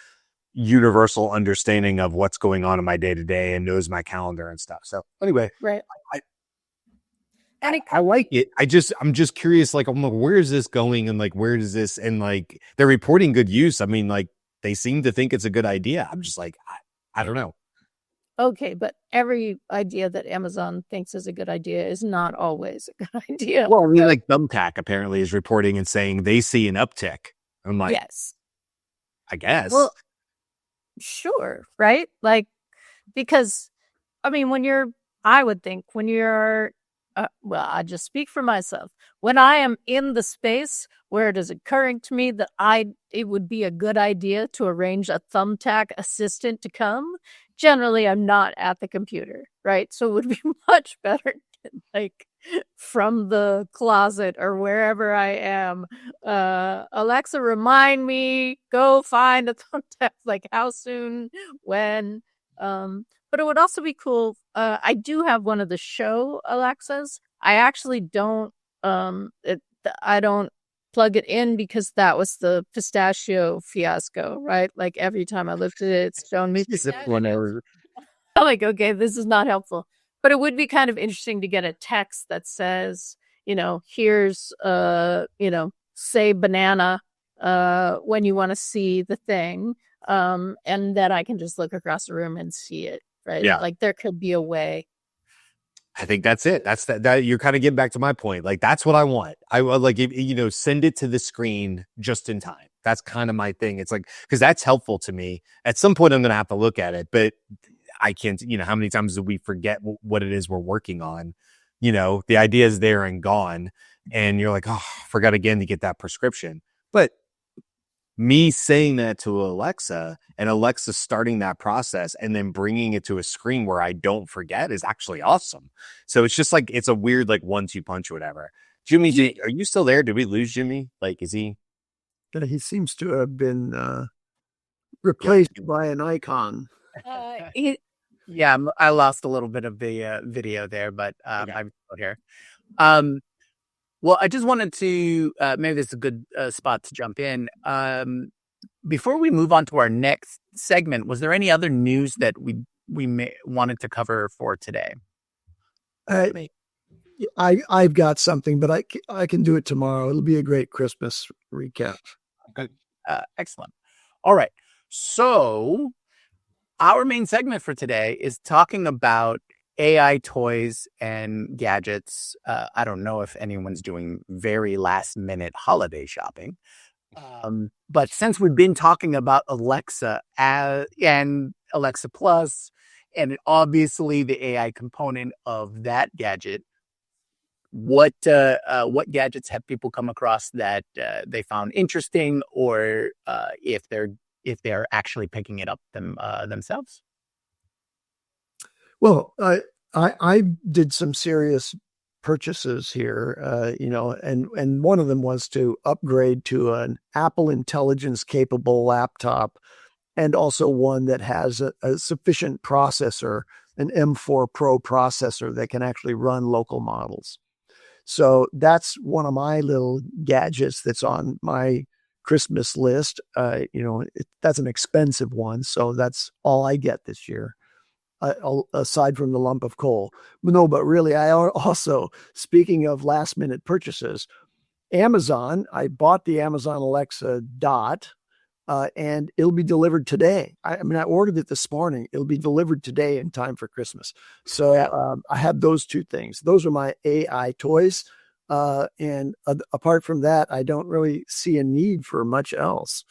universal understanding of what's going on in my day-to-day and knows my calendar and stuff. So anyway, right. I like it. I'm just curious, like, I'm like, where is this going? And like, where does this, and like, they're reporting good use. I mean, like, they seem to think it's a good idea. I'm just like, I don't know. Okay, but every idea that Amazon thinks is a good idea is not always a good idea. Well, I mean, like Thumbtack apparently is reporting and saying they see an uptick. I'm like, yes, I guess. Well, sure, right? Like, because, I mean, I just speak for myself. When I am in the space where it is occurring to me that it would be a good idea to arrange a Thumbtack assistant to come, generally I'm not at the computer, right? So it would be much better to, like, from the closet or wherever I am, Alexa, remind me, go find a Thumbtack, like how soon, when, but it would also be cool. I do have one of the show Alexas. I actually don't, I don't plug it in because that was the pistachio fiasco, right? Like every time I lifted it, it's showing me pistachio. I'm like, okay, this is not helpful. But it would be kind of interesting to get a text that says, here's, say banana, when you want to see the thing. And then I can just look across the room and see it, right? Yeah. Like there could be a way. I think that's it. That's that you're kind of getting back to my point. Like, that's what I want. I like, send it to the screen just in time. That's kind of my thing. It's like, because that's helpful to me. At some point, I'm going to have to look at it, but I can't, how many times do we forget what it is we're working on? The idea is there and gone. And you're like, oh, forgot again to get that prescription. But me saying that to Alexa and Alexa starting that process and then bringing it to a screen where I don't forget is actually awesome. So it's just like, it's a weird, like 1-2 punch or whatever. Jyunmi, are you still there? Did we lose Jyunmi? Like, is he? He seems to have been replaced by an icon. Yeah, I lost a little bit of the video there, but okay. I'm still here. Well, I just wanted to, maybe this is a good spot to jump in. Before we move on to our next segment, was there any other news that we wanted to cover for today? I've got something, but I can do it tomorrow. It'll be a great Christmas recap. Good. Excellent. All right. So our main segment for today is talking about AI toys and gadgets. I don't know if anyone's doing very last minute holiday shopping. But since we've been talking about Alexa and Alexa Plus, and obviously the AI component of that gadget, what gadgets have people come across that they found interesting, or if they're actually picking it up themselves? Well, I did some serious purchases here, and one of them was to upgrade to an Apple Intelligence capable laptop, and also one that has a sufficient processor, an M4 Pro processor that can actually run local models. So that's one of my little gadgets that's on my Christmas list. That's an expensive one, so that's all I get this year, aside from the lump of coal. But really, I also, speaking of last minute purchases, Amazon, I bought the Amazon Alexa Dot, and it'll be delivered today. I ordered it this morning. It'll be delivered today in time for Christmas. So I have those two things. Those are my AI toys. And apart from that, I don't really see a need for much else.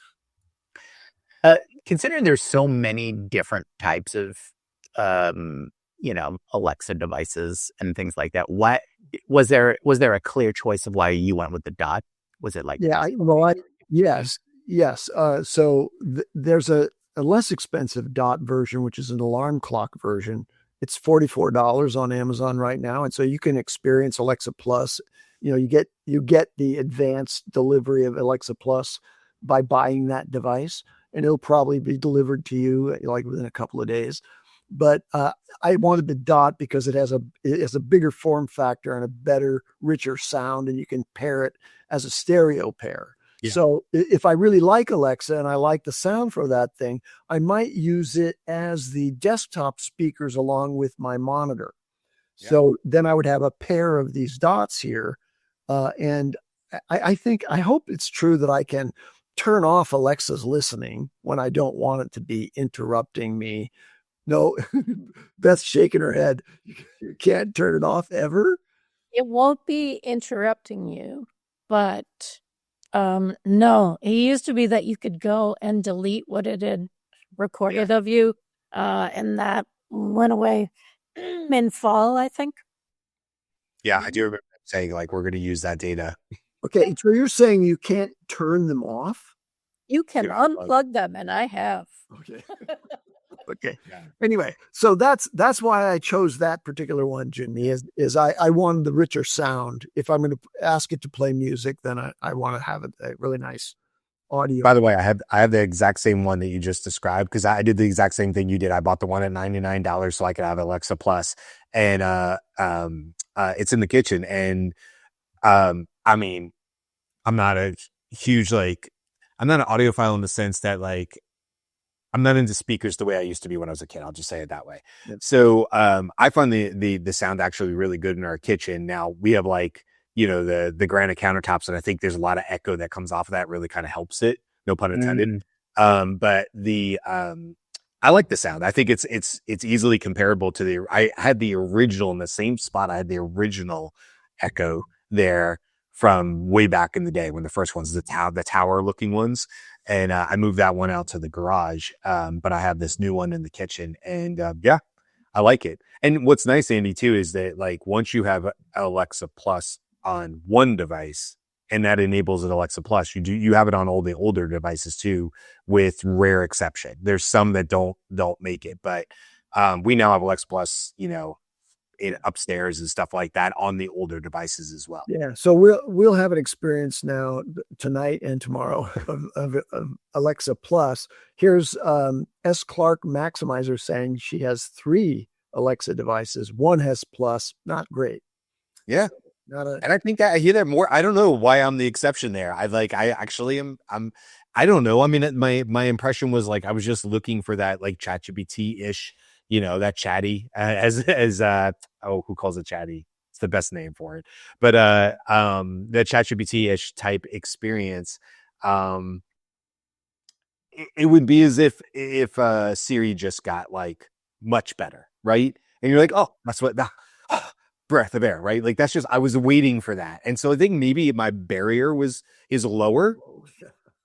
Considering there's so many different types of, Alexa devices and things like that, what was there a clear choice of why you went with the Dot? Was it like, yes. So there's a less expensive Dot version, which is an alarm clock version. It's $44 on Amazon right now. And so you can experience Alexa Plus. You get the advanced delivery of Alexa Plus by buying that device, and it'll probably be delivered to you like within a couple of days. But I wanted the Dot because it has a bigger form factor and a better, richer sound, and you can pair it as a stereo pair. Yeah. So if I really like Alexa and I like the sound for that thing, I might use it as the desktop speakers along with my monitor. Yeah. So then I would have a pair of these Dots here. And I hope it's true that I can turn off Alexa's listening when I don't want it to be interrupting me. No, Beth's shaking her head. You can't turn it off ever? It won't be interrupting you, but no, it used to be that you could go and delete what it had recorded of you, and that went away in fall, I think. Yeah, I do remember saying like we're going to use that data. Okay, so you're saying you can't turn them off? You can unplug them, and I have. Okay. Okay. Yeah. Anyway, so that's why I chose that particular one, Jyunmi, is I wanted the richer sound. If I'm going to ask it to play music, then I want to have a really nice audio. By the way, I have the exact same one that you just described, because I did the exact same thing you did. I bought the one at $99 so I could have Alexa Plus, and it's in the kitchen. And I'm not a huge I'm not an audiophile in the sense that I'm not into speakers the way I used to be when I was a kid. I'll just say it that way. Yep. So I find the sound actually really good in our kitchen. Now we have the granite countertops, and I think there's a lot of echo that comes off of that. Really kind of helps it. No pun intended. But I like the sound. I think it's easily comparable to I had the original in the same spot. I had the original Echo there from way back in the day when the first ones, the tower looking ones. And I moved that one out to the garage. But I have this new one in the kitchen, and I like it. And what's nice, Andy, too, is that once you have Alexa Plus on one device, and that enables an Alexa Plus, you have it on all the older devices too, with rare exception. There's some that don't make it, but we now have Alexa Plus, upstairs and stuff like that on the older devices as well. Yeah, so we'll have an experience now tonight and tomorrow of Alexa Plus. Here's S. Clark Maximizer saying she has 3 Alexa devices. One has Plus, not great. Yeah. And I think that I hear that more. I don't know why I'm the exception there. I actually am. I don't know. I mean, my impression was I was just looking for that ChatGPT ish, that chatty who calls it chatty? It's the best name for it. But the ChatGPT-ish type experience, it would be as if Siri just got like much better, right? And you're like, oh, that's what breath of air, right? Like that's just, I was waiting for that. And so I think maybe my barrier is lower.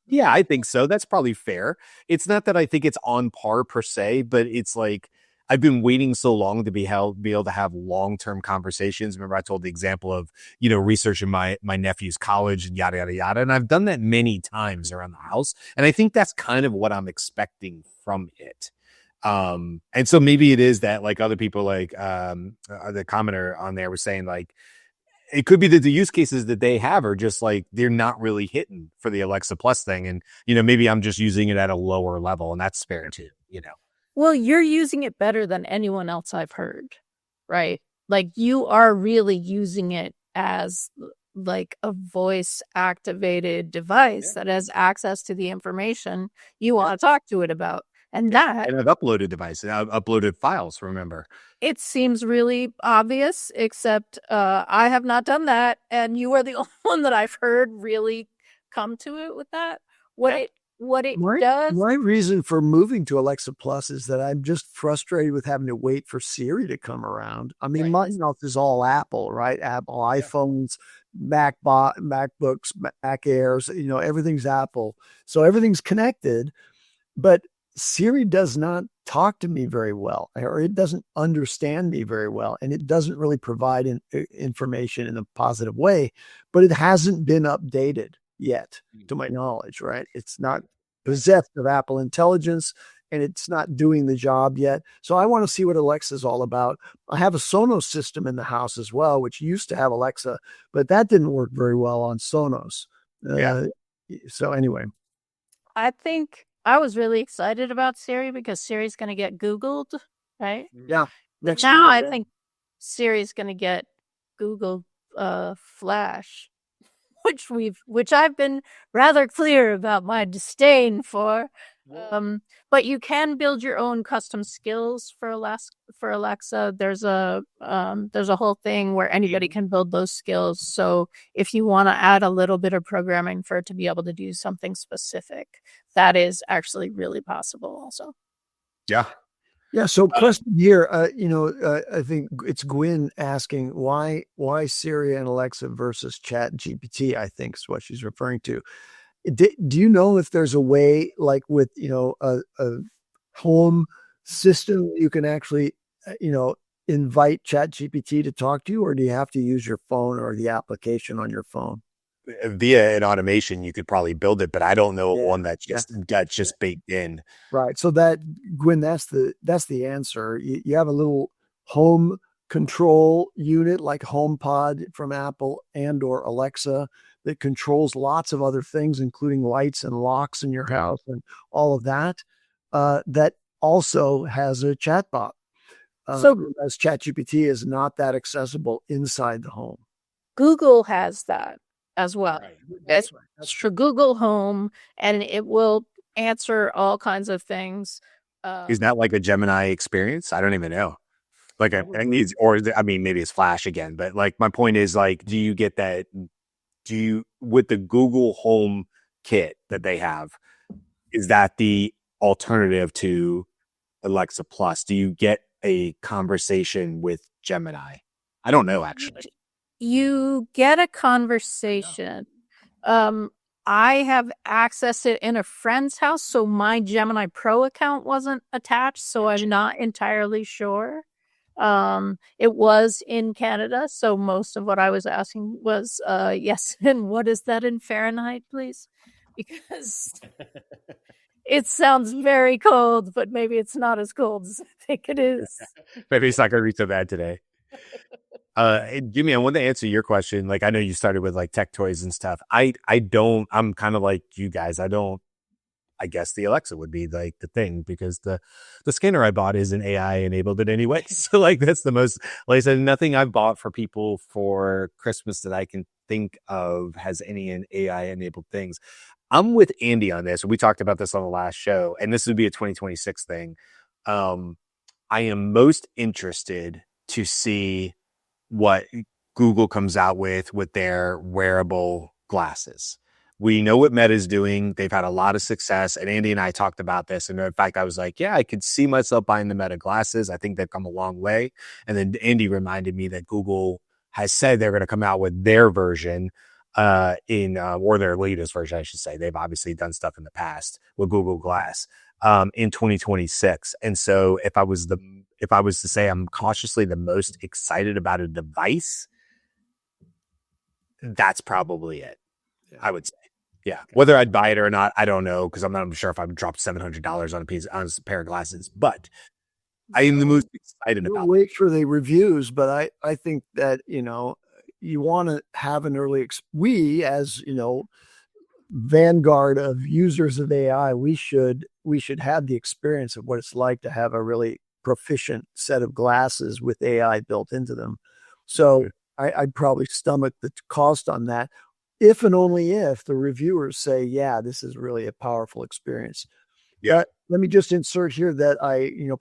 Yeah, I think so. That's probably fair. It's not that I think it's on par per se, but it's like I've been waiting so long to be able to have long-term conversations. Remember, I told the example of, researching my nephew's college and yada, yada, yada. And I've done that many times around the house. And I think that's kind of what I'm expecting from it. And so maybe it is that like other people, like the commenter on there was saying, like, it could be that the use cases that they have are just like, they're not really hitting for the Alexa Plus thing. And, maybe I'm just using it at a lower level, and that's fair too, Well, you're using it better than anyone else I've heard, right? Like you are really using it as like a voice activated device that has access to the information you want to talk to it about. And I've uploaded devices, I've uploaded files, remember. It seems really obvious, except I have not done that. And you are the only one that I've heard really come to it with that. What it does. My reason for moving to Alexa Plus is that I'm just frustrated with having to wait for Siri to come around. I mean, my house is all Apple, right? Apple iPhones, MacBooks, Mac Airs, everything's Apple. So everything's connected, but Siri does not talk to me very well, or it doesn't understand me very well, and it doesn't really provide information in a positive way, but it hasn't been updated yet, to my knowledge, right? It's not possessed of Apple intelligence, and it's not doing the job yet. So I want to see what Alexa's all about. I have a Sonos system in the house as well, which used to have Alexa, but that didn't work very well on Sonos. So anyway. I think I was really excited about Siri because Siri's going to get Googled, right? Yeah. Now I think Siri's going to get Google Flash, which I've been rather clear about my disdain for. But you can build your own custom skills for Alexa. There's a whole thing where anybody can build those skills. So if you want to add a little bit of programming for it to be able to do something specific, that is actually really possible also. Yeah. Yeah. So question here, I think it's Gwyn asking why Siri and Alexa versus ChatGPT, I think is what she's referring to. Do you know if there's a way, like with, a home system, you can actually, invite ChatGPT to talk to you, or do you have to use your phone or the application on your phone? Via an automation, you could probably build it, but I don't know one that got just baked in. Right. So that, Gwyn, that's the answer. You have a little home control unit like HomePod from Apple and or Alexa that controls lots of other things, including lights and locks in your house and all of that. That also has a chatbot. As ChatGPT is not that accessible inside the home. Google has that as well. Right. It's for Google Home, and it will answer all kinds of things. Is that like a Gemini experience? I don't even know. Like maybe it's Flash again, but like my point is, like, do you get that? With the Google Home kit that they have, is that the alternative to Alexa Plus? Do you get a conversation with Gemini? I don't know, actually. You get a conversation. I have accessed it in a friend's house, so my Gemini Pro account wasn't attached, so I'm not entirely sure. It was in Canada, so most of what I was asking was yes, and what is that in Fahrenheit, please? Because it sounds very cold, but maybe it's not as cold as I think it is. Maybe it's not going to be so bad today. Jimmy, I want to answer your question. Like, I know you started with like tech toys and stuff. I'm kind of like you guys. I guess the Alexa would be like the thing, because the scanner I bought is an AI enabled in any way. So like, that's the most, like I said, nothing I've bought for people for Christmas that I can think of has any AI enabled things. I'm with Andy on this. We talked about this on the last show, and this would be a 2026 thing. I am most interested to see what Google comes out with their wearable glasses. We know what Meta is doing. They've had a lot of success. And Andy and I talked about this. And in fact, I was like, yeah, I could see myself buying the Meta glasses. I think they've come a long way. And then Andy reminded me that Google has said they're going to come out with their version or their latest version, I should say. They've obviously done stuff in the past with Google Glass in 2026. And so if I was to say I'm cautiously the most excited about a device, that's probably it. I would say. Yeah. Whether I'd buy it or not, I don't know, because I'm not sure if I would drop $700 on a pair of glasses, but I am the most excited about it. Wait for the reviews, but I think that, you want to have an early, we as, vanguard of users of AI, we should have the experience of what it's like to have a really proficient set of glasses with AI built into them. So I'd probably stomach the cost on that, if and only if the reviewers say, yeah, this is really a powerful experience. Yeah. Let me just insert here that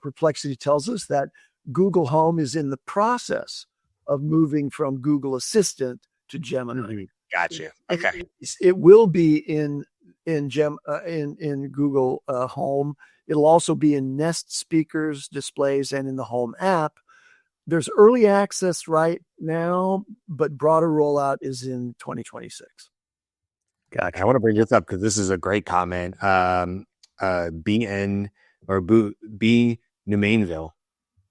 Perplexity tells us that Google Home is in the process of moving from Google Assistant to Gemini. Gotcha. Okay. It will be in Google Home. It'll also be in Nest speakers, displays, and in the Home app. There's early access right now, but broader rollout is in 2026. Gotcha. I want to bring this up because this is a great comment. BN or B Newmanville.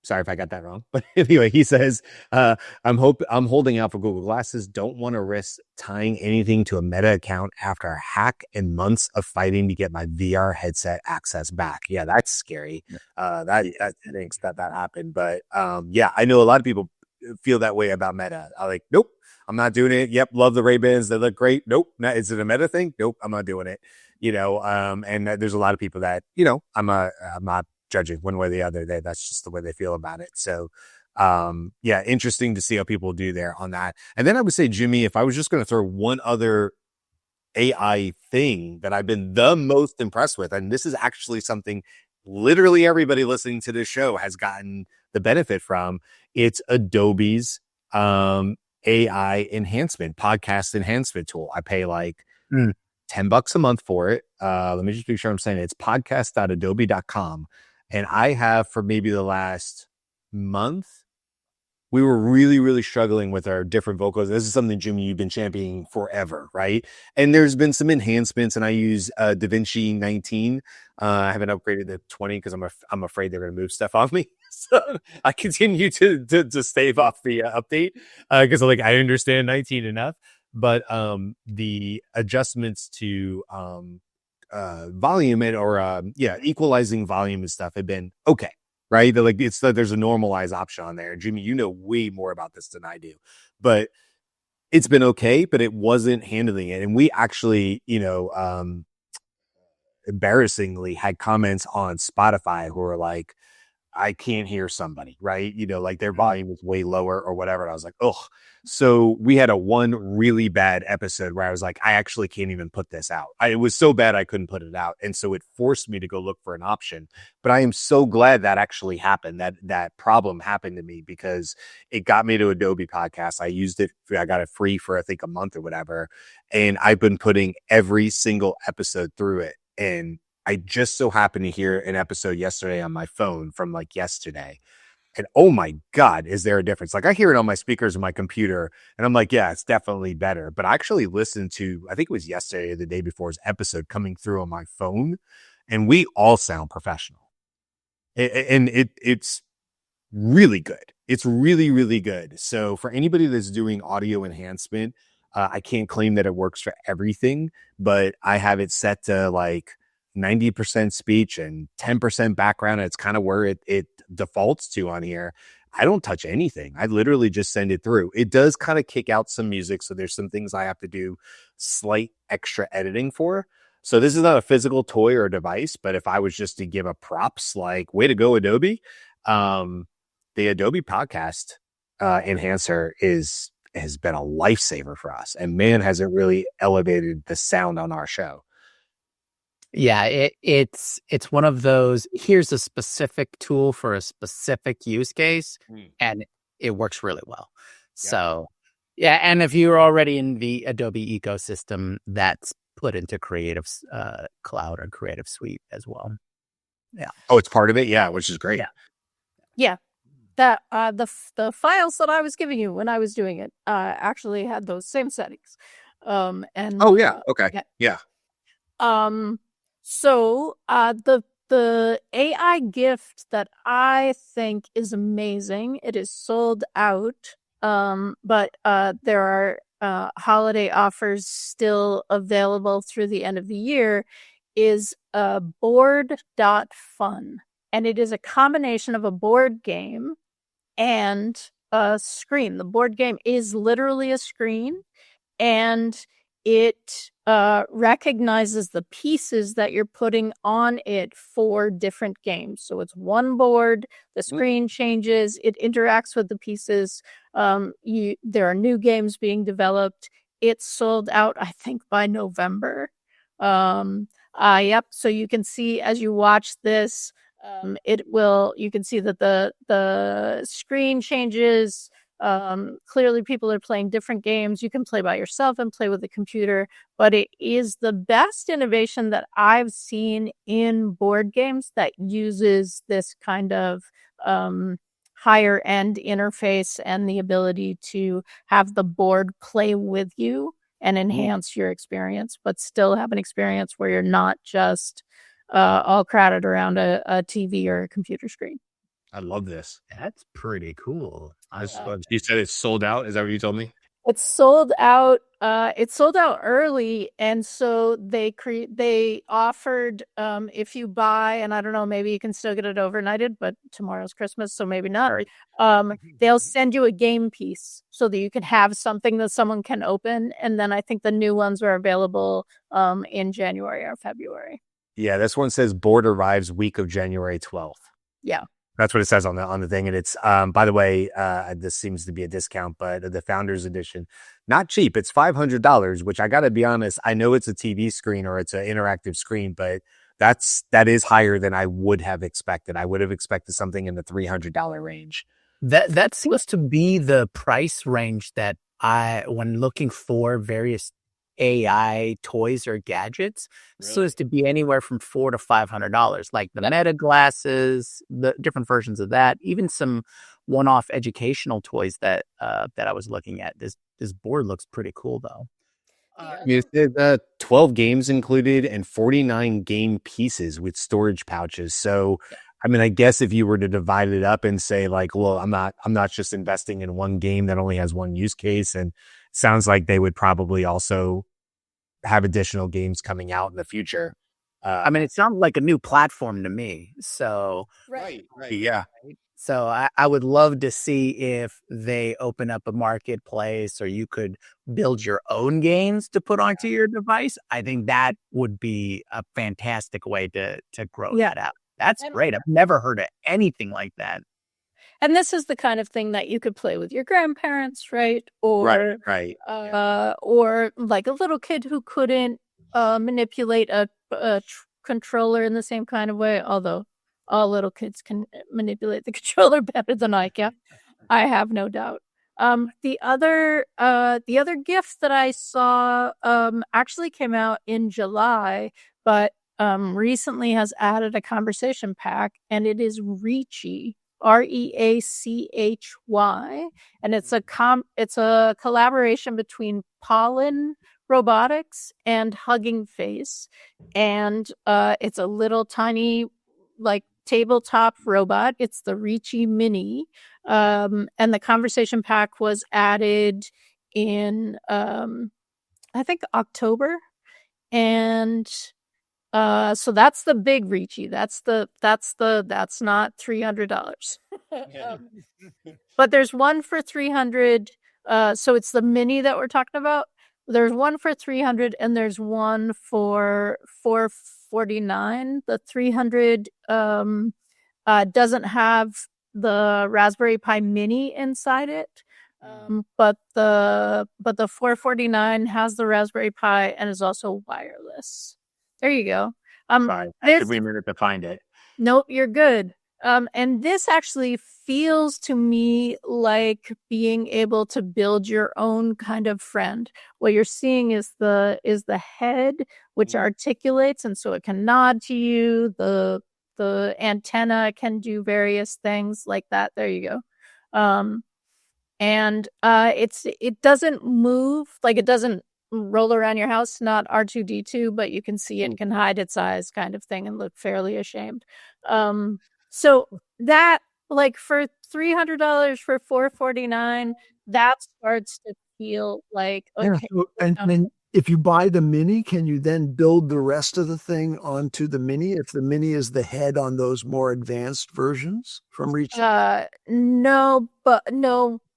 Sorry if I got that wrong, but anyway, he says, I'm holding out for Google Glasses. Don't want to risk tying anything to a Meta account after a hack and months of fighting to get my VR headset access back. Yeah, that's scary. That stinks that happened. But yeah, I know a lot of people feel that way about Meta. I'm like, nope, I'm not doing it. Yep, love the Ray-Bans. They look great. Nope. Is it a Meta thing? Nope, I'm not doing it. And there's a lot of people that, I'm not judging one way or the other. That's just the way they feel about it. So, yeah, interesting to see how people do there on that. And then I would say, Jimmy, if I was just going to throw one other AI thing that I've been the most impressed with, and this is actually something literally everybody listening to this show has gotten the benefit from, it's Adobe's AI enhancement, podcast enhancement tool. I pay like $10 a month for it. Let me just make sure I'm saying it. It's podcast.adobe.com. And I have for maybe the last month, we were really, really struggling with our different vocals. This is something, Jimmy, you've been championing forever, right? And there's been some enhancements, and I use DaVinci 19. I haven't upgraded to 20 because I'm afraid they're going to move stuff off me. So I continue to stave off the update because I understand 19 enough. But the adjustments to volume equalizing volume and stuff have been okay, right? There's a normalized option on there. Jimmy, you know way more about this than I do, but it's been okay, but it wasn't handling it. And we actually, embarrassingly had comments on Spotify who were like, I can't hear somebody, right? Their volume is way lower or whatever. And I was like, oh, so we had one really bad episode where I was like, I actually can't even put this out. It was so bad I couldn't put it out. And so it forced me to go look for an option. But I am so glad that actually happened, that problem happened to me, because it got me to Adobe Podcast. I used it. I got it free for, I think, a month or whatever. And I've been putting every single episode through it. And I just so happened to hear an episode yesterday on my phone from yesterday. And oh my God, is there a difference? I hear it on my speakers in my computer and I'm like, yeah, it's definitely better. But I actually listened to, I think it was yesterday or the day before's episode coming through on my phone, and we all sound professional. It's really good. It's really, really good. So for anybody that's doing audio enhancement, I can't claim that it works for everything, but I have it set to 90% speech and 10% background. It's kind of where it defaults to on here. I don't touch anything. I literally just send it through. It does kind of kick out some music. So there's some things I have to do slight extra editing for. So this is not a physical toy or device, but if I was just to give a props, way to go, Adobe, the Adobe Podcast enhancer has been a lifesaver for us. And man, has it really elevated the sound on our show. Yeah, it's one of those, here's a specific tool for a specific use case, and it works really well. Yeah. So Yeah, and if you're already in the Adobe ecosystem, that's put into Creative Cloud or Creative Suite as well. Yeah. Oh, it's part of it? Yeah, which is great. Yeah. Yeah. That the files that I was giving you when I was doing it actually had those same settings. And Oh, yeah. Okay. Yeah. So the AI gift that I think is amazing, it is sold out. But there are holiday offers still available through the end of the year, is board.fun. And it is a combination of a board game and a screen. The board game is literally a screen, and it recognizes the pieces that you're putting on it for different games. So it's one board, the screen changes, it interacts with the pieces. There are new games being developed. It's sold out, I think, by November. Yep. So you can see as you watch this, you can see that the screen changes. Clearly people are playing different games. You can play by yourself and play with the computer, but it is the best innovation that I've seen in board games that uses this kind of higher end interface and the ability to have the board play with you and enhance your experience, but still have an experience where you're not just all crowded around a TV or a computer screen. I love this. That's pretty cool. You said it's sold out? Is that what you told me? It's sold out. It's sold out early, and so they offered if you buy, and I don't know, maybe you can still get it overnighted, but tomorrow's Christmas, so maybe not. They'll send you a game piece so that you can have something that someone can open, and then I think the new ones are available in January or February. Yeah, this one says board arrives week of January 12th. Yeah. That's what it says on the thing. And it's, by the way, this seems to be a discount, but the Founders Edition, not cheap. It's $500, which I got to be honest, I know it's a TV screen or it's an interactive screen, but that is higher than I would have expected. I would have expected something in the $300 range. That seems to be the price range that when looking for various AI toys or gadgets, really? So as to be anywhere from $400 to $500, like the Meta glasses, the different versions of that, even some one-off educational toys that I was looking at. This board looks pretty cool, though. You said 12 games included and 49 game pieces with storage pouches. So, I mean, I guess if you were to divide it up and say, like, well, I'm not just investing in one game that only has one use case, and it sounds like they would probably also have additional games coming out in the future. I mean, it sounds like a new platform to me. So right, yeah. So I would love to see if they open up a marketplace or you could build your own games to put onto your device. I think that would be a fantastic way to grow that out. That's great. I've never heard of anything like that. And this is the kind of thing that you could play with your grandparents, right? Or right. Or like a little kid who couldn't manipulate a controller in the same kind of way. Although all little kids can manipulate the controller better than I can, I have no doubt. The other gift that I saw actually came out in July, but recently has added a conversation pack, and it is Reachy. REACHY, and it's a collaboration between Pollen Robotics and Hugging Face, and it's a little tiny like tabletop robot. It's the Reachy Mini, and the conversation pack was added in I think October, and so that's the big Reachy. That's not $300. But there's one for $300. So it's the mini that we're talking about. There's one for $300 and there's one for $449. The $300 doesn't have the Raspberry Pi Mini inside it. But the $449 has the Raspberry Pi and is also wireless. There you go. Sorry, it took me a minute to find it. Nope, you're good. And this actually feels to me like being able to build your own kind of friend. What you're seeing is the head, which articulates, and so it can nod to you. The antenna can do various things like that. There you go. And it doesn't move, like it doesn't roll around your house, not R2D2, but you can see it can hide its eyes kind of thing and look fairly ashamed. So that, like, for $300, for $449, that starts to feel like, okay. So, and then if you buy the mini, can you then build the rest of the thing onto the mini? If the mini is the head on those more advanced versions from Reach? No,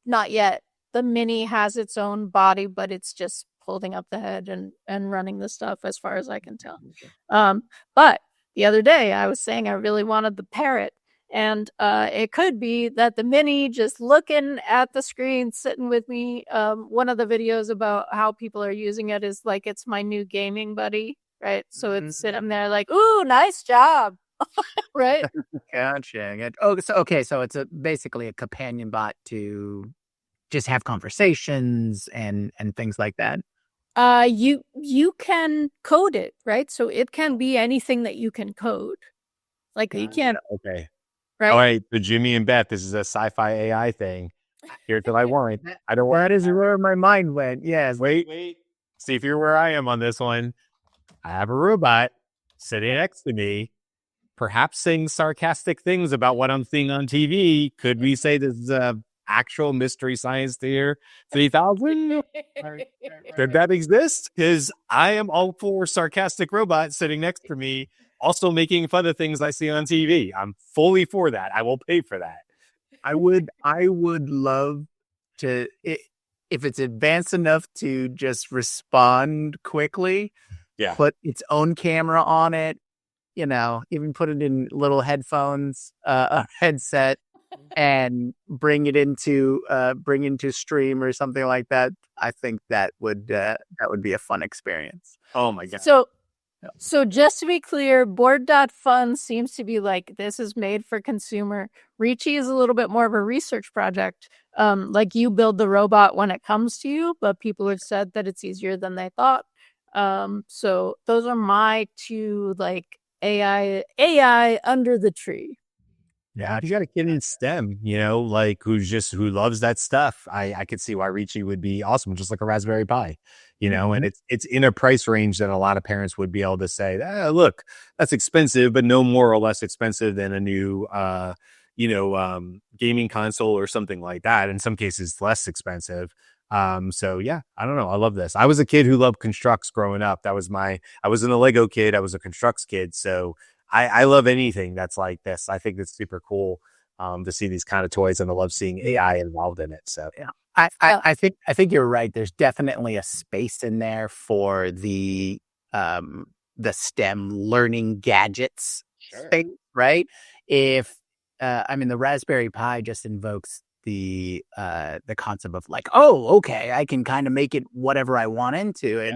not yet. The mini has its own body, but it's just holding up the head and running the stuff, as far as I can tell. But the other day I was saying I really wanted the parrot, and it could be that the mini just looking at the screen, sitting with me. One of the videos about how people are using it is like, it's my new gaming buddy, right? So it's sitting there like, ooh, nice job. Right? Gotcha. So it's basically a companion bot to just have conversations and things like that. You can code it, right? So it can be anything that you can code. Like you can't. Okay. Right. All right. The Jyunmi and Beth, this is a sci-fi AI thing. Here till I warrant. I don't want. That is where my mind went. Yes. Wait. See if you're where I am on this one. I have a robot sitting next to me, perhaps saying sarcastic things about what I'm seeing on TV. Could we say this is actual Mystery Science Theater 3000? Did that exist? Because I am all for sarcastic robots sitting next to me, also making fun of things I see on TV. I'm fully for that. I will pay for that. I would love to, if it's advanced enough to just respond quickly. Yeah. Put its own camera on it. Even put it in little headphones, a headset, and bring into stream or something like that. I think that would be a fun experience. Oh my God. So just to be clear, Board.fun seems to be like, this is made for consumer. Reachy is a little bit more of a research project. Like you build the robot when it comes to you, but people have said that it's easier than they thought. So those are my two, like, AI under the tree. Yeah, you got a kid in STEM, like who loves that stuff. I could see why Reachy would be awesome, just like a Raspberry Pi, and it's in a price range that a lot of parents would be able to say, look, that's expensive, but no more or less expensive than a new, gaming console or something like that. In some cases, less expensive. So yeah, I don't know. I love this. I was a kid who loved constructs growing up. I wasn't a Lego kid. I was a constructs kid. So I love anything that's like this. I think it's super cool to see these kind of toys, and I love seeing AI involved in it. So yeah, I think you're right. There's definitely a space in there for the STEM learning gadgets thing, right? If the Raspberry Pi just invokes the concept of like, oh, okay, I can kind of make it whatever I want into it,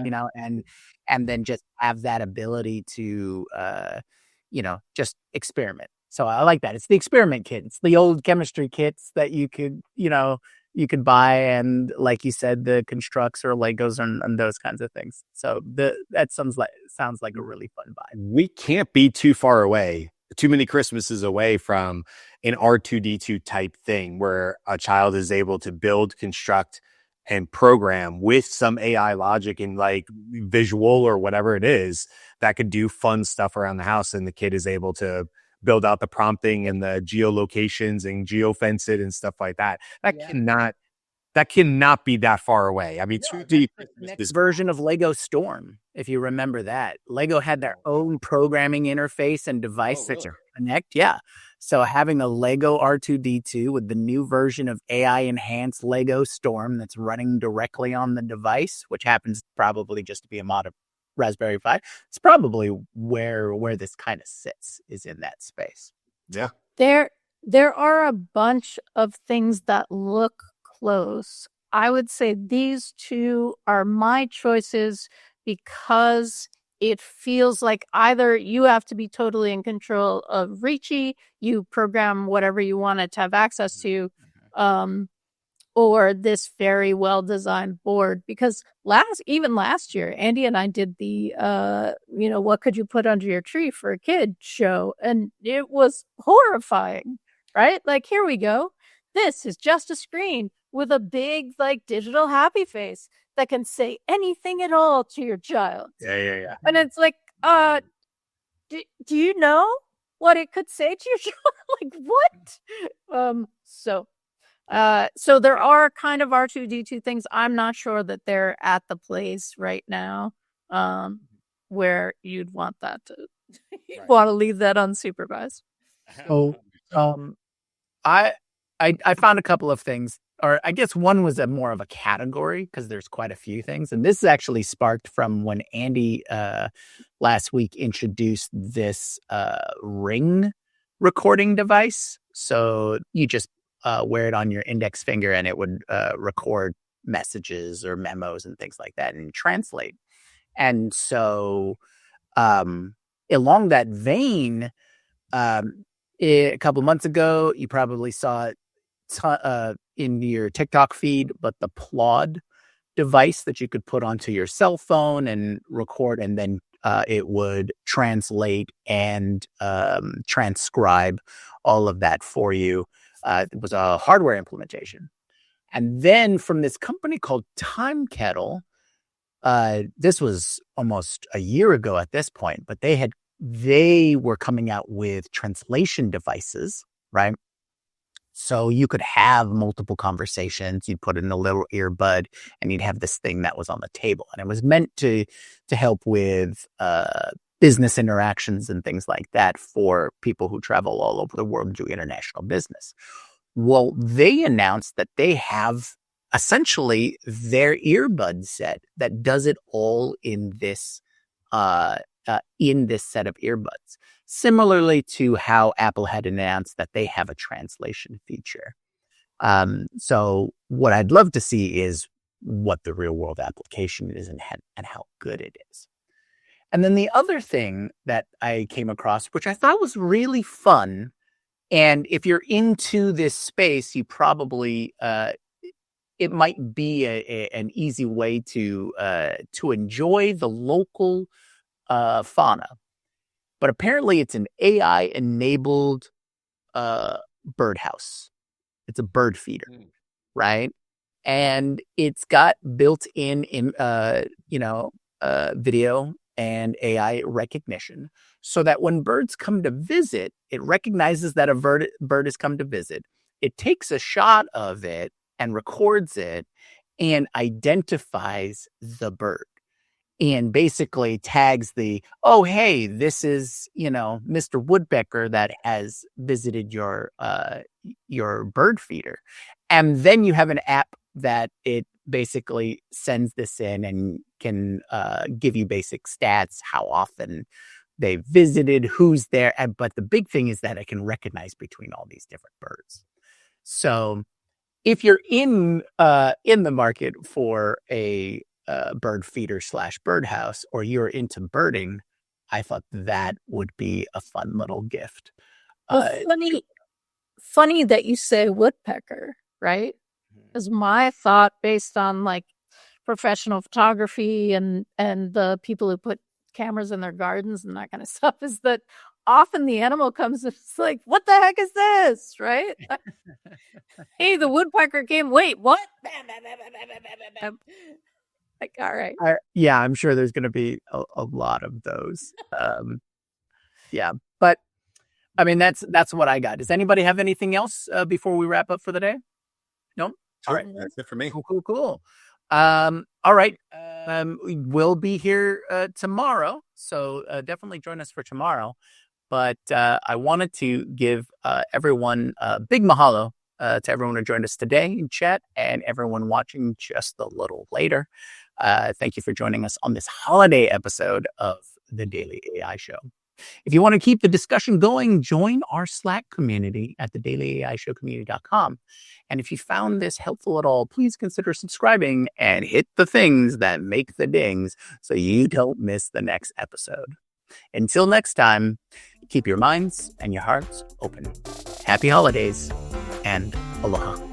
and then just have that ability to just experiment. So I like that. It's the experiment kit. It's the old chemistry kits that you could buy, and like you said, the constructs or Legos and those kinds of things. So that sounds like a really fun buy. We can't be too far away, too many Christmases away from an R2D2 type thing where a child is able to build, construct, and program with some AI logic and like visual or whatever it is that could do fun stuff around the house. And the kid is able to build out the prompting and the geolocations and geofence it and stuff like that. That cannot be that far away. I mean, 2D. This version of Lego Storm, if you remember that. Lego had their own programming interface and device to connect. Yeah. So having a Lego R2D2 with the new version of AI-enhanced Lego Storm that's running directly on the device, which happens probably just to be a mod of Raspberry Pi, it's probably where this kind of sits, is in that space. Yeah. There are a bunch of things that look close. I would say these two are my choices because it feels like either you have to be totally in control of Ricci, you program whatever you want it to have access to, or this very well-designed board. Because even last year, Andy and I did the, what could you put under your tree for a kid show, and it was horrifying, right? Like, here we go. This is just a screen with a big, like, digital happy face that can say anything at all to your child. Yeah. And it's like, do you know what it could say to your child? Like, what? So there are kind of R2-D2 things. I'm not sure that they're at the place right now where you'd want that to want to leave that unsupervised. So I found a couple of things, or I guess one was more of a category because there's quite a few things. And this is actually sparked from when Andy last week introduced this ring recording device. So you just wear it on your index finger and it would record messages or memos and things like that and translate. And so along that vein, a couple months ago, you probably saw it in your TikTok feed, but the Plod device that you could put onto your cell phone and record, and then it would translate and transcribe all of that for you. It was a hardware implementation. And then from this company called Time Kettle, this was almost a year ago at this point, but they were coming out with translation devices, right? So you could have multiple conversations. You'd put in a little earbud and you'd have this thing that was on the table. And it was meant to help with business interactions and things like that for people who travel all over the world and do international business. Well, they announced that they have essentially their earbud set that does it all in this set of earbuds. Similarly to how Apple had announced that they have a translation feature. So what I'd love to see is what the real world application is and how good it is. And then the other thing that I came across, which I thought was really fun, and if you're into this space, you probably it might be an easy way to enjoy the local fauna. But apparently it's an AI-enabled birdhouse. It's a bird feeder, right? And it's got built-in video and AI recognition, so that when birds come to visit, it recognizes that a bird has come to visit. It takes a shot of it and records it and identifies the bird. And basically tags oh, hey, this is, Mr. Woodpecker that has visited your bird feeder. And then you have an app that it basically sends this in and can give you basic stats, how often they visited, who's there. But the big thing is that it can recognize between all these different birds. So if you're in the market for a bird feeder / birdhouse, or you're into birding, I thought that would be a fun little gift. Well, funny that you say woodpecker, right? Because my thought, based on like professional photography and the people who put cameras in their gardens and that kind of stuff, is that often the animal comes and it's like, what the heck is this, right? Hey, the woodpecker came. Wait, what? Like, all right. Yeah, I'm sure there's going to be a lot of those. Yeah, but I mean, that's what I got. Does anybody have anything else before we wrap up for the day? No? All right. That's it for me. Cool. All right. We will be here tomorrow, so definitely join us for tomorrow. But I wanted to give everyone a big mahalo to everyone who joined us today in chat and everyone watching just a little later. Thank you for joining us on this holiday episode of the Daily AI Show. If you want to keep the discussion going, join our Slack community at thedailyAIShowCommunity.com. And if you found this helpful at all, please consider subscribing and hit the things that make the dings so you don't miss the next episode. Until next time, keep your minds and your hearts open. Happy holidays and aloha.